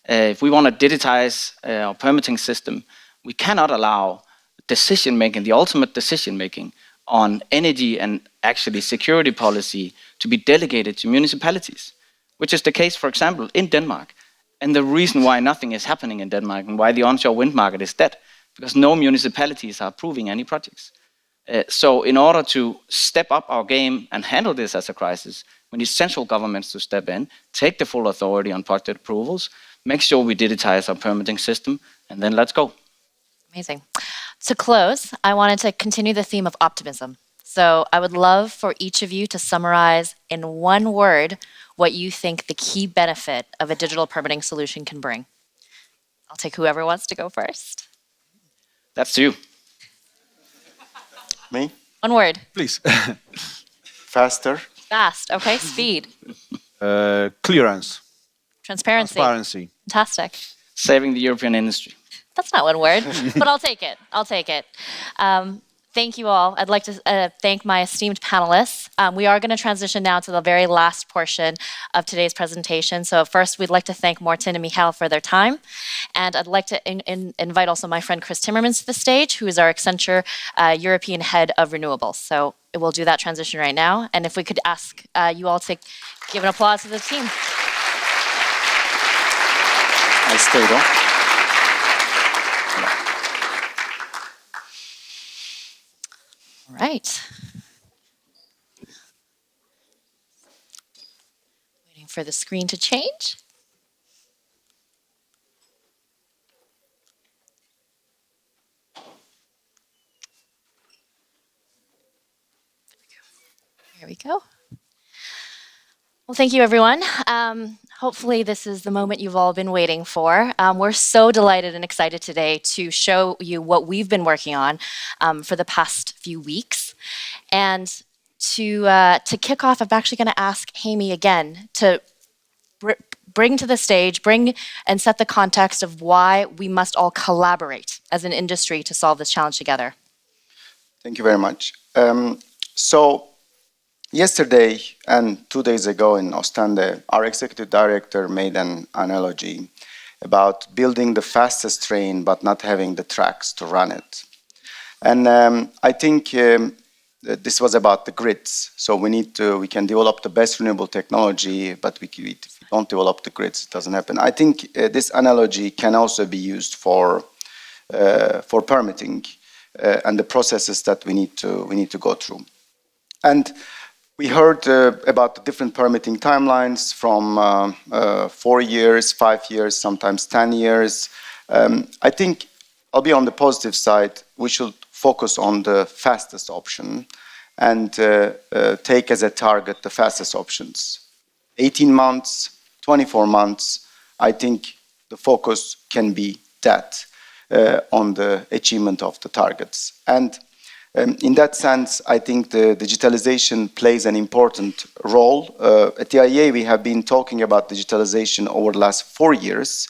If we want to digitize our permitting system, we cannot allow decision-making, the ultimate decision-making on energy and actually security policy to be delegated to municipalities, which is the case, for example, in Denmark. And the reason why nothing is happening in Denmark and why the onshore wind market is dead, because no municipalities are approving any projects. So in order to step up our game and handle this as a crisis, we need central governments to step in, take the full authority on project approvals, make sure we digitize our permitting system, and then let's go. Amazing. To close, I wanted to continue the theme of optimism. So I would love for each of you to summarize in one word what you think the key benefit of a digital permitting solution can bring. I'll take whoever wants to go first. That's you. Me? One word. Please. Faster. Fast. Okay. Speed. Clearance. Transparency. Transparency. Fantastic. Saving the European industry. That's not one word, but I'll take it. I'll take it. Thank you all. I'd like to thank my esteemed panelists. We are going to transition now to the very last portion of today's presentation. So first, we'd like to thank Morten and Michael for their time. And I'd like to invite also my friend Chris Timmermans to the stage, who is our Accenture European Head of Renewables. So we'll do that transition right now. And if we could ask you all to give an applause to the team. I stayed on. All right. Waiting for the screen to change. There we go. Well, thank you, everyone. Hopefully this is the moment you've all been waiting for. We're so delighted and excited today to show you what we've been working on for the past few weeks. And to kick off, I'm actually going to ask Haimi again to bring to the stage, bring and set the context of why we must all collaborate as an industry to solve this challenge together. Thank you very much. So yesterday and 2 days ago in Ostende, our executive director made an analogy about building the fastest train but not having the tracks to run it. And I think this was about the grids. So we can develop the best renewable technology, but if we don't develop the grids, it doesn't happen. I think this analogy can also be used for permitting and the processes that we need to go through. And we heard about the different permitting timelines from 4 years, 5 years, sometimes 10 years. I think I'll be on the positive side. We should focus on the fastest option and take as a target the fastest options. 18 months, 24 months, I think the focus can be that on the achievement of the targets. And In that sense, I think the digitalization plays an important role. At the IEA, we have been talking about digitalization over the last 4 years,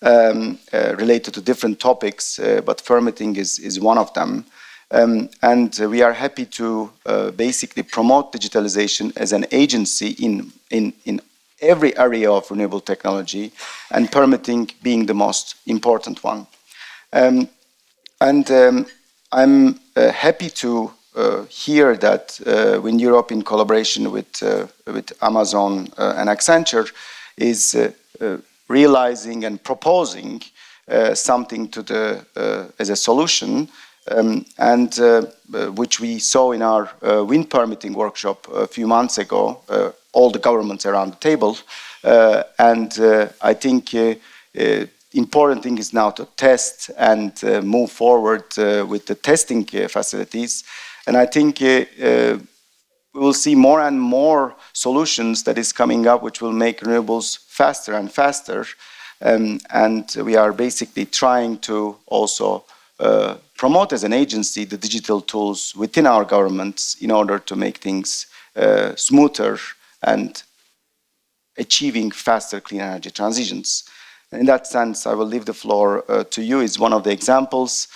related to different topics, but permitting is one of them. And we are happy to basically promote digitalization as an agency in every area of renewable technology, and permitting being the most important one. I'm happy to hear that WindEurope, in collaboration with Amazon and Accenture, is realizing and proposing something to as a solution, which we saw in our wind permitting workshop a few months ago, all the governments around the table. I think important thing is now to test and move forward with the testing facilities. And I think we will see more and more solutions that is coming up, which will make renewables faster and faster. And we are basically trying to also promote as an agency the digital tools within our governments in order to make things smoother and achieving faster clean energy transitions. In that sense, I will leave the floor to you. It's one of the examples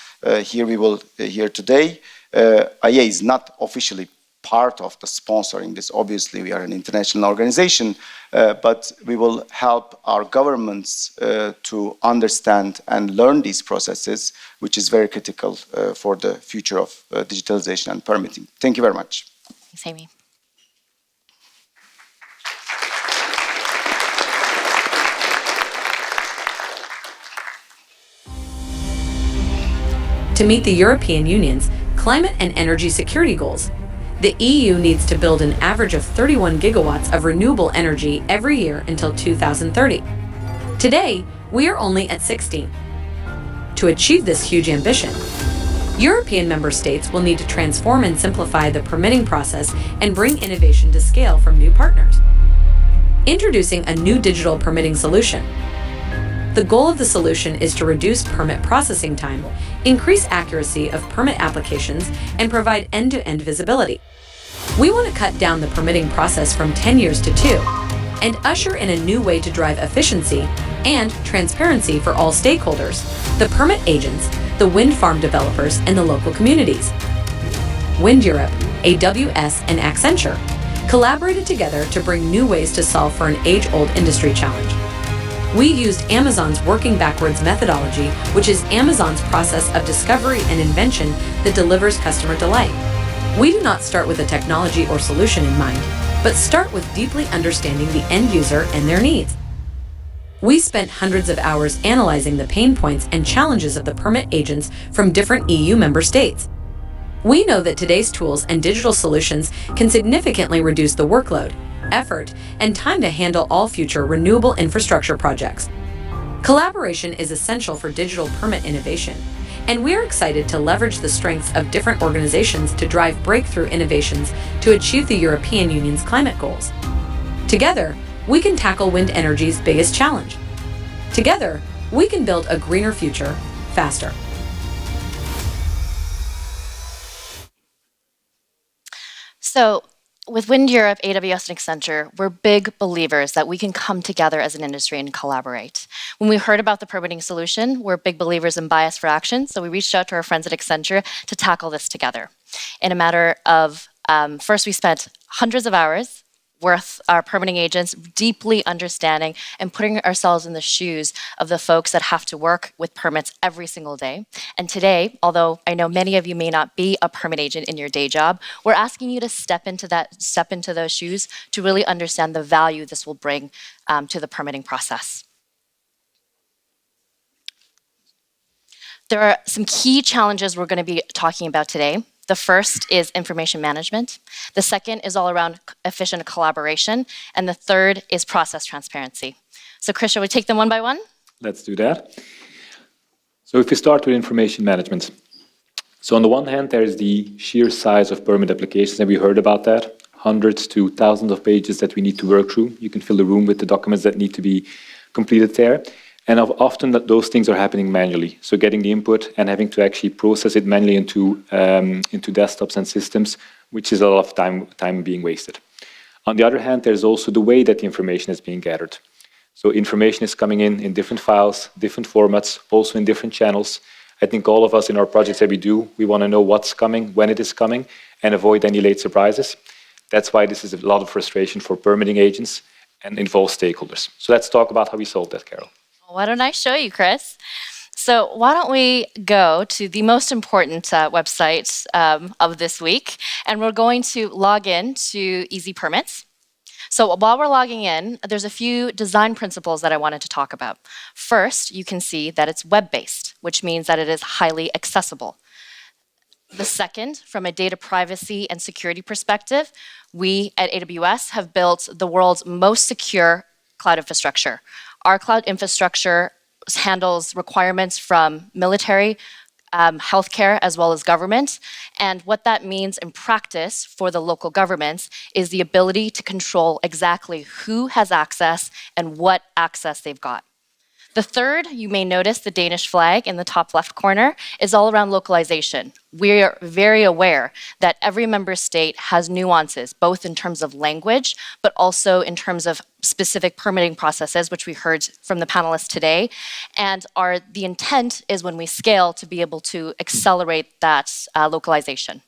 here we will hear today. IEA is not officially part of the sponsoring this. Obviously, we are an international organization, but we will help our governments to understand and learn these processes, which is very critical for the future of digitalization and permitting. Thank you very much. Thanks, Amy. To meet the European Union's climate and energy security goals, the EU needs to build an average of 31 gigawatts of renewable energy every year until 2030. Today, we are only at 16. To achieve this huge ambition, European member states will need to transform and simplify the permitting process and bring innovation to scale from new partners. Introducing a new digital permitting solution. The goal of the solution is to reduce permit processing time, increase accuracy of permit applications, and provide end-to-end visibility. We want to cut down the permitting process from 10 years to 2, and usher in a new way to drive efficiency and transparency for all stakeholders, the permit agents, the wind farm developers, and the local communities. WindEurope, AWS, and Accenture collaborated together to bring new ways to solve for an age-old industry challenge. We used Amazon's working backwards methodology, which is Amazon's process of discovery and invention that delivers customer delight. We do not start with a technology or solution in mind, but start with deeply understanding the end user and their needs. We spent hundreds of hours analyzing the pain points and challenges of the permit agents from different EU member states. We know that today's tools and digital solutions can significantly reduce the workload, effort, and time to handle all future renewable infrastructure projects. Collaboration is essential for digital permit innovation, and we're excited to leverage the strengths of different organizations to drive breakthrough innovations to achieve the European Union's climate goals. Together, we can tackle wind energy's biggest challenge. Together, we can build a greener future faster. So, with WindEurope, AWS, and Accenture, we're big believers that we can come together as an industry and collaborate. When we heard about the permitting solution, we're big believers in bias for action, so we reached out to our friends at Accenture to tackle this together. In a matter of, first we spent hundreds of hours with our permitting agents, deeply understanding and putting ourselves in the shoes of the folks that have to work with permits every single day. And today, although I know many of you may not be a permit agent in your day job, we're asking you to step into those shoes to really understand the value this will bring to the permitting process. There are some key challenges we're going to be talking about today. The first is information management. The second is all around efficient collaboration. And the third is process transparency. So Chris, shall we take them one by one? Let's do that. So if we start with information management. So on the one hand, there is the sheer size of permit applications, and we heard about that. Hundreds to thousands of pages that we need to work through. You can fill the room with the documents that need to be completed there. And often those things are happening manually. So getting the input and having to actually process it manually into desktops and systems, which is a lot of time being wasted. On the other hand, there's also the way that the information is being gathered. So information is coming in different files, different formats, also in different channels. I think all of us in our projects that we do, we want to know what's coming, when it is coming, and avoid any late surprises. That's why this is a lot of frustration for permitting agents and involves stakeholders. So let's talk about how we solve that, Carol. Why don't I show you, Chris? So why don't we go to the most important website of this week, and we're going to log in to Easy Permits. So while we're logging in, there's a few design principles that I wanted to talk about. First, you can see that it's web-based, which means that it is highly accessible. The second, from a data privacy and security perspective, we at AWS have built the world's most secure cloud infrastructure. Our cloud infrastructure handles requirements from military, healthcare, as well as government. And what that means in practice for the local governments is the ability to control exactly who has access and what access they've got. The third, you may notice the Danish flag in the top left corner, is all around localization. We are very aware that every member state has nuances, both in terms of language, but also in terms of specific permitting processes, which we heard from the panelists today. And the intent is when we scale to be able to accelerate that localization.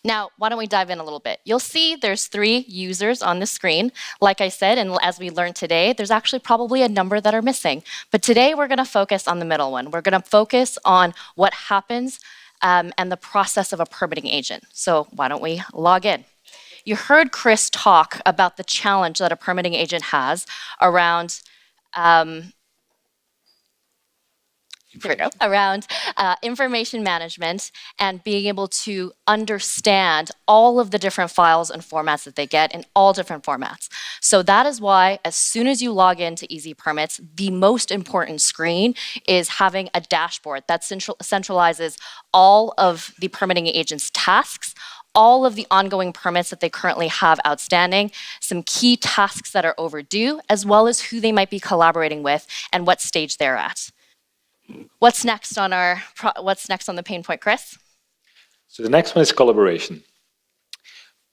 Now, why don't we dive in a little bit? You'll see there's 3 users on the screen. Like I said, and as we learned today, there's actually probably a number that are missing. But today we're going to focus on the middle one. We're going to focus on what happens and the process of a permitting agent. So why don't we log in? You heard Chris talk about the challenge that a permitting agent has around information management and being able to understand all of the different files and formats that they get in all different formats. So that is why as soon as you log into Easy Permits, the most important screen is having a dashboard that centralizes all of the permitting agent's tasks, all of the ongoing permits that they currently have outstanding, some key tasks that are overdue, as well as who they might be collaborating with and what stage they're at. What's next on the pain point, Chris? So the next one is collaboration.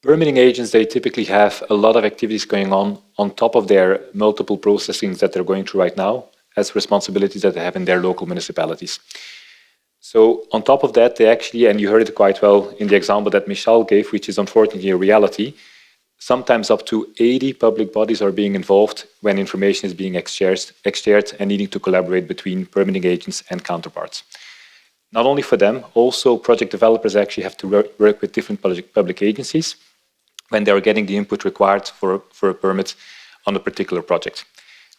Permitting agents, they typically have a lot of activities going on top of their multiple processings that they're going through right now as responsibilities that they have in their local municipalities. So on top of that, they actually, and you heard it quite well in the example that Michelle gave, which is unfortunately a reality, sometimes up to 80 public bodies are being involved when information is being exchanged and needing to collaborate between permitting agents and counterparts. Not only for them, also project developers actually have to work with different public agencies when they are getting the input required for a permit on a particular project.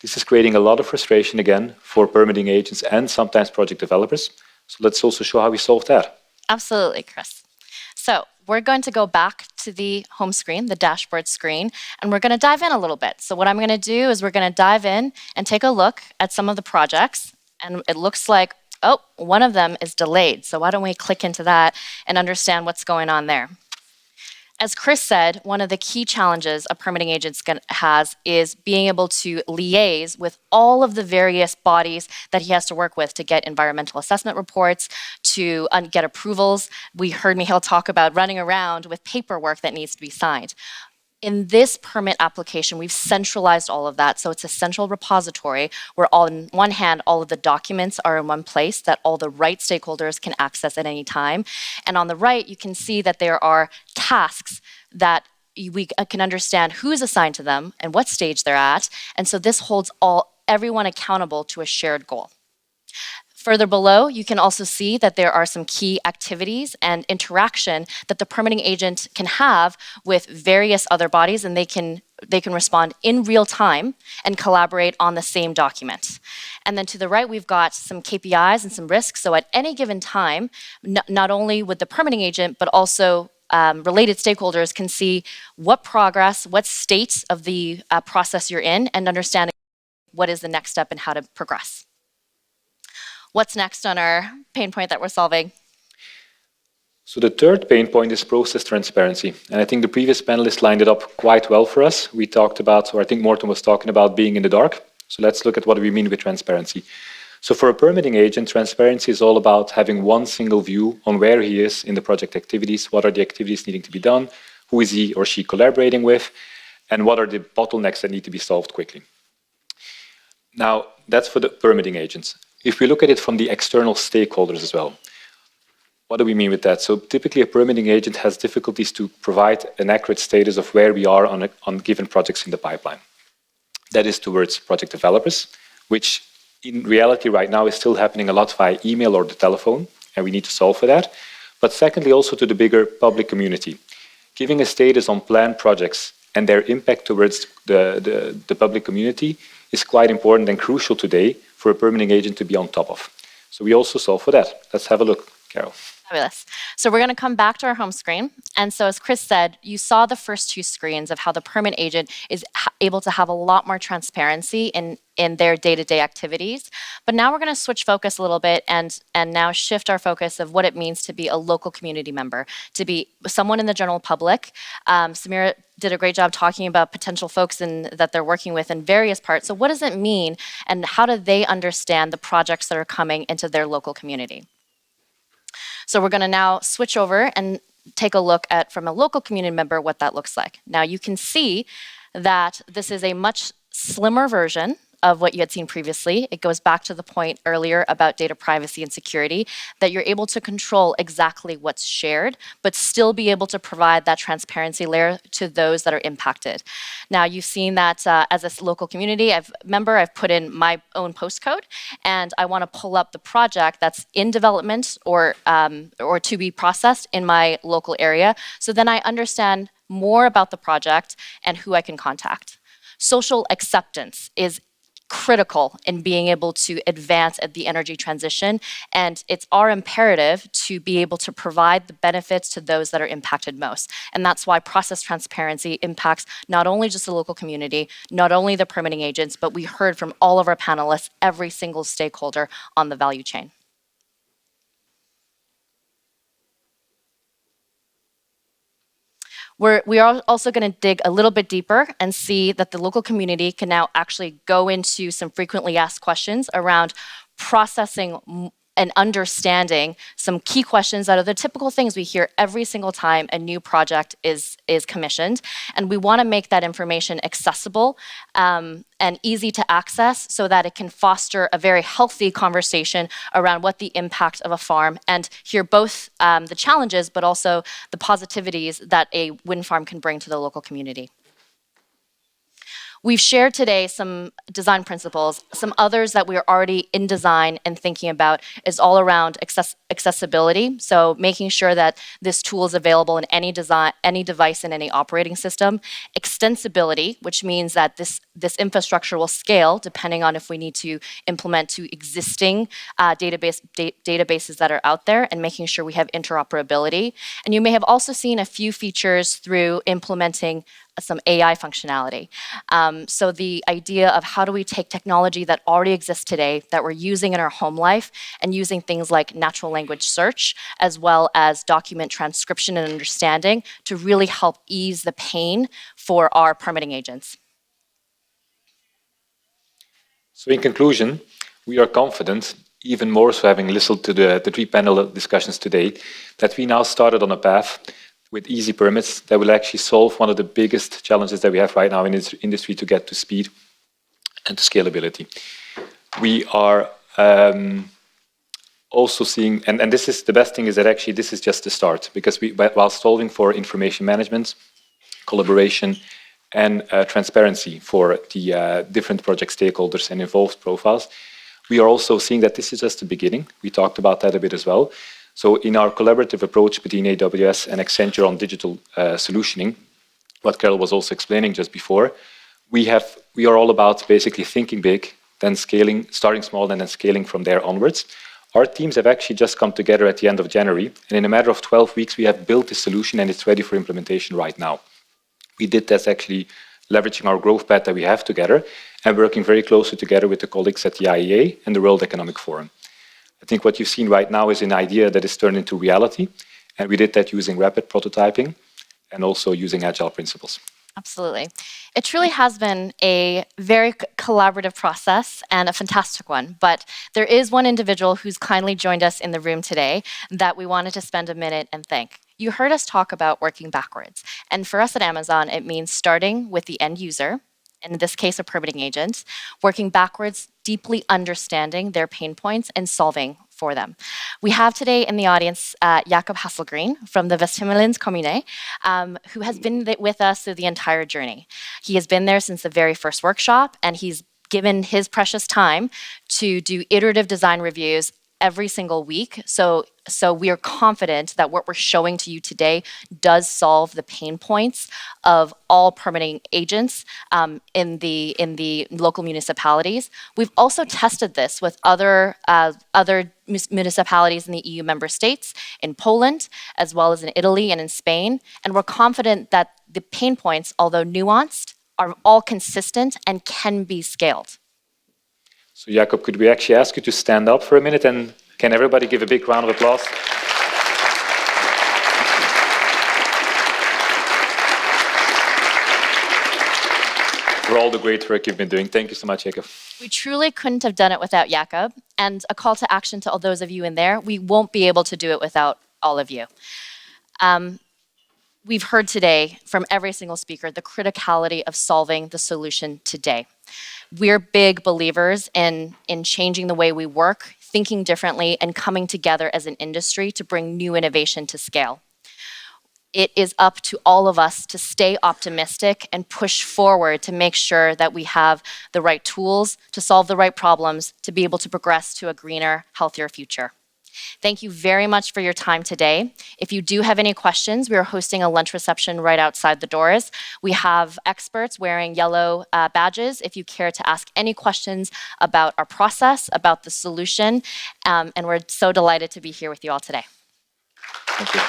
This is creating a lot of frustration again for permitting agents and sometimes project developers. So let's also show how we solve that. Absolutely, Chris. So we're going to go back to the home screen, the dashboard screen, and we're going to dive in a little bit. So what I'm going to do is we're going to dive in and take a look at some of the projects. And it looks like, oh, one of them is delayed. So why don't we click into that and understand what's going on there? As Chris said, one of the key challenges a permitting agent has is being able to liaise with all of the various bodies that he has to work with to get environmental assessment reports, to get approvals. We heard Michael talk about running around with paperwork that needs to be signed. In this permit application, we've centralized all of that. So it's a central repository where on one hand, all of the documents are in one place that all the right stakeholders can access at any time. And on the right, you can see that there are tasks that we can understand who is assigned to them and what stage they're at. And so this holds everyone accountable to a shared goal. Further below, you can also see that there are some key activities and interaction that the permitting agent can have with various other bodies, and they can respond in real time and collaborate on the same document. And then to the right, we've got some KPIs and some risks. So at any given time, not only with the permitting agent, but also related stakeholders can see what progress, what state of the process you're in, and understand what is the next step and how to progress. What's next on our pain point that we're solving? So the third pain point is process transparency. And I think the previous panelists lined it up quite well for us. We talked about, or I think Morten was talking about being in the dark. So let's look at what we mean with transparency. So for a permitting agent, transparency is all about having one single view on where he is in the project activities, what are the activities needing to be done, who is he or she collaborating with, and what are the bottlenecks that need to be solved quickly. Now, that's for the permitting agents. If we look at it from the external stakeholders as well, what do we mean with that? So typically a permitting agent has difficulties to provide an accurate status of where we are on given projects in the pipeline. That is towards project developers, which in reality right now is still happening a lot via email or the telephone, and we need to solve for that. But secondly, also to the bigger public community. Giving a status on planned projects and their impact towards the public community is quite important and crucial today for a permitting agent to be on top of. So we also solve for that. Let's have a look, Carol. Fabulous. So we're going to come back to our home screen. And so as Chris said, you saw the first two screens of how the permit agent is able to have a lot more transparency in their day-to-day activities. But now we're going to switch focus a little bit and now shift our focus of what it means to be a local community member, to be someone in the general public. Samira did a great job talking about potential folks that they're working with in various parts. So what does it mean and how do they understand the projects that are coming into their local community? So we're going to now switch over and take a look at, from a local community member, what that looks like. Now you can see that this is a much slimmer version of what you had seen previously. It goes back to the point earlier about data privacy and security, that you're able to control exactly what's shared, but still be able to provide that transparency layer to those that are impacted. Now, you've seen that as a local community member, I've put in my own postcode, and I want to pull up the project that's in development or to be processed in my local area. So then I understand more about the project and who I can contact. Social acceptance is critical in being able to advance at the energy transition, and it's our imperative to be able to provide the benefits to those that are impacted most. And that's why process transparency impacts not only just the local community, not only the permitting agents, but we heard from all of our panelists, every single stakeholder on the value chain. We are also going to dig a little bit deeper and see that the local community can now actually go into some frequently asked questions around processing and understanding some key questions that are the typical things we hear every single time a new project is commissioned. And we want to make that information accessible and easy to access so that it can foster a very healthy conversation around what the impact of a farm, and hear both the challenges but also the positivities that a wind farm can bring to the local community. We've shared today some design principles. Some others that we are already in design and thinking about is all around accessibility. So making sure that this tool is available in any device in any operating system. Extensibility, which means that this infrastructure will scale depending on if we need to implement to existing databases that are out there, and making sure we have interoperability. And you may have also seen a few features through implementing some AI functionality. So the idea of how do we take technology that already exists today, that we're using in our home life, and using things like natural language search, as well as document transcription and understanding to really help ease the pain for our permitting agents. So in conclusion, we are confident, even more so having listened to the three panel discussions today, that we now started on a path with easy permits that will actually solve one of the biggest challenges that we have right now in this industry to get to speed and to scalability. We are also seeing, and this is the best thing, is that actually this is just the start, because while solving for information management, collaboration, and transparency for the different project stakeholders and involved profiles, we are also seeing that this is just the beginning. We talked about that a bit as well. So in our collaborative approach between AWS and Accenture on digital solutioning, what Carol was also explaining just before, we are all about basically thinking big, then scaling, starting small and then scaling from there onwards. Our teams have actually just come together at the end of January, and in a matter of 12 weeks, we have built this solution and it's ready for implementation right now. We did this actually leveraging our growth path that we have together and working very closely together with the colleagues at the IEA and the World Economic Forum. I think what you've seen right now is an idea that is turned into reality, and we did that using rapid prototyping and also using agile principles. Absolutely. It truly has been a very collaborative process and a fantastic one. But there is one individual who's kindly joined us in the room today that we wanted to spend a minute and thank. You heard us talk about working backwards. And for us at Amazon, it means starting with the end user, and in this case, a permitting agent, working backwards, deeply understanding their pain points and solving for them. We have today in the audience Jakob Hasselgreen from the Vesthimmerlands Kommune, who has been with us through the entire journey. He has been there since the very first workshop, and he's given his precious time to do iterative design reviews every single week. So we are confident that what we're showing to you today does solve the pain points of all permitting agents in the local municipalities. We've also tested this with other municipalities in the EU member states, in Poland, as well as in Italy and in Spain. And we're confident that the pain points, although nuanced, are all consistent and can be scaled. So Jakob, could we actually ask you to stand up for a minute, and can everybody give a big round of applause? For all the great work you've been doing. Thank you so much, Jakob. We truly couldn't have done it without Jakob. And a call to action to all those of you in there, we won't be able to do it without all of you. We've heard today from every single speaker the criticality of solving the solution today. We're big believers in changing the way we work, thinking differently, and coming together as an industry to bring new innovation to scale. It is up to all of us to stay optimistic and push forward to make sure that we have the right tools to solve the right problems, to be able to progress to a greener, healthier future. Thank you very much for your time today. If you do have any questions, we are hosting a lunch reception right outside the doors. We have experts wearing yellow badges if you care to ask any questions about our process, about the solution, and we're so delighted to be here with you all today. Thank you.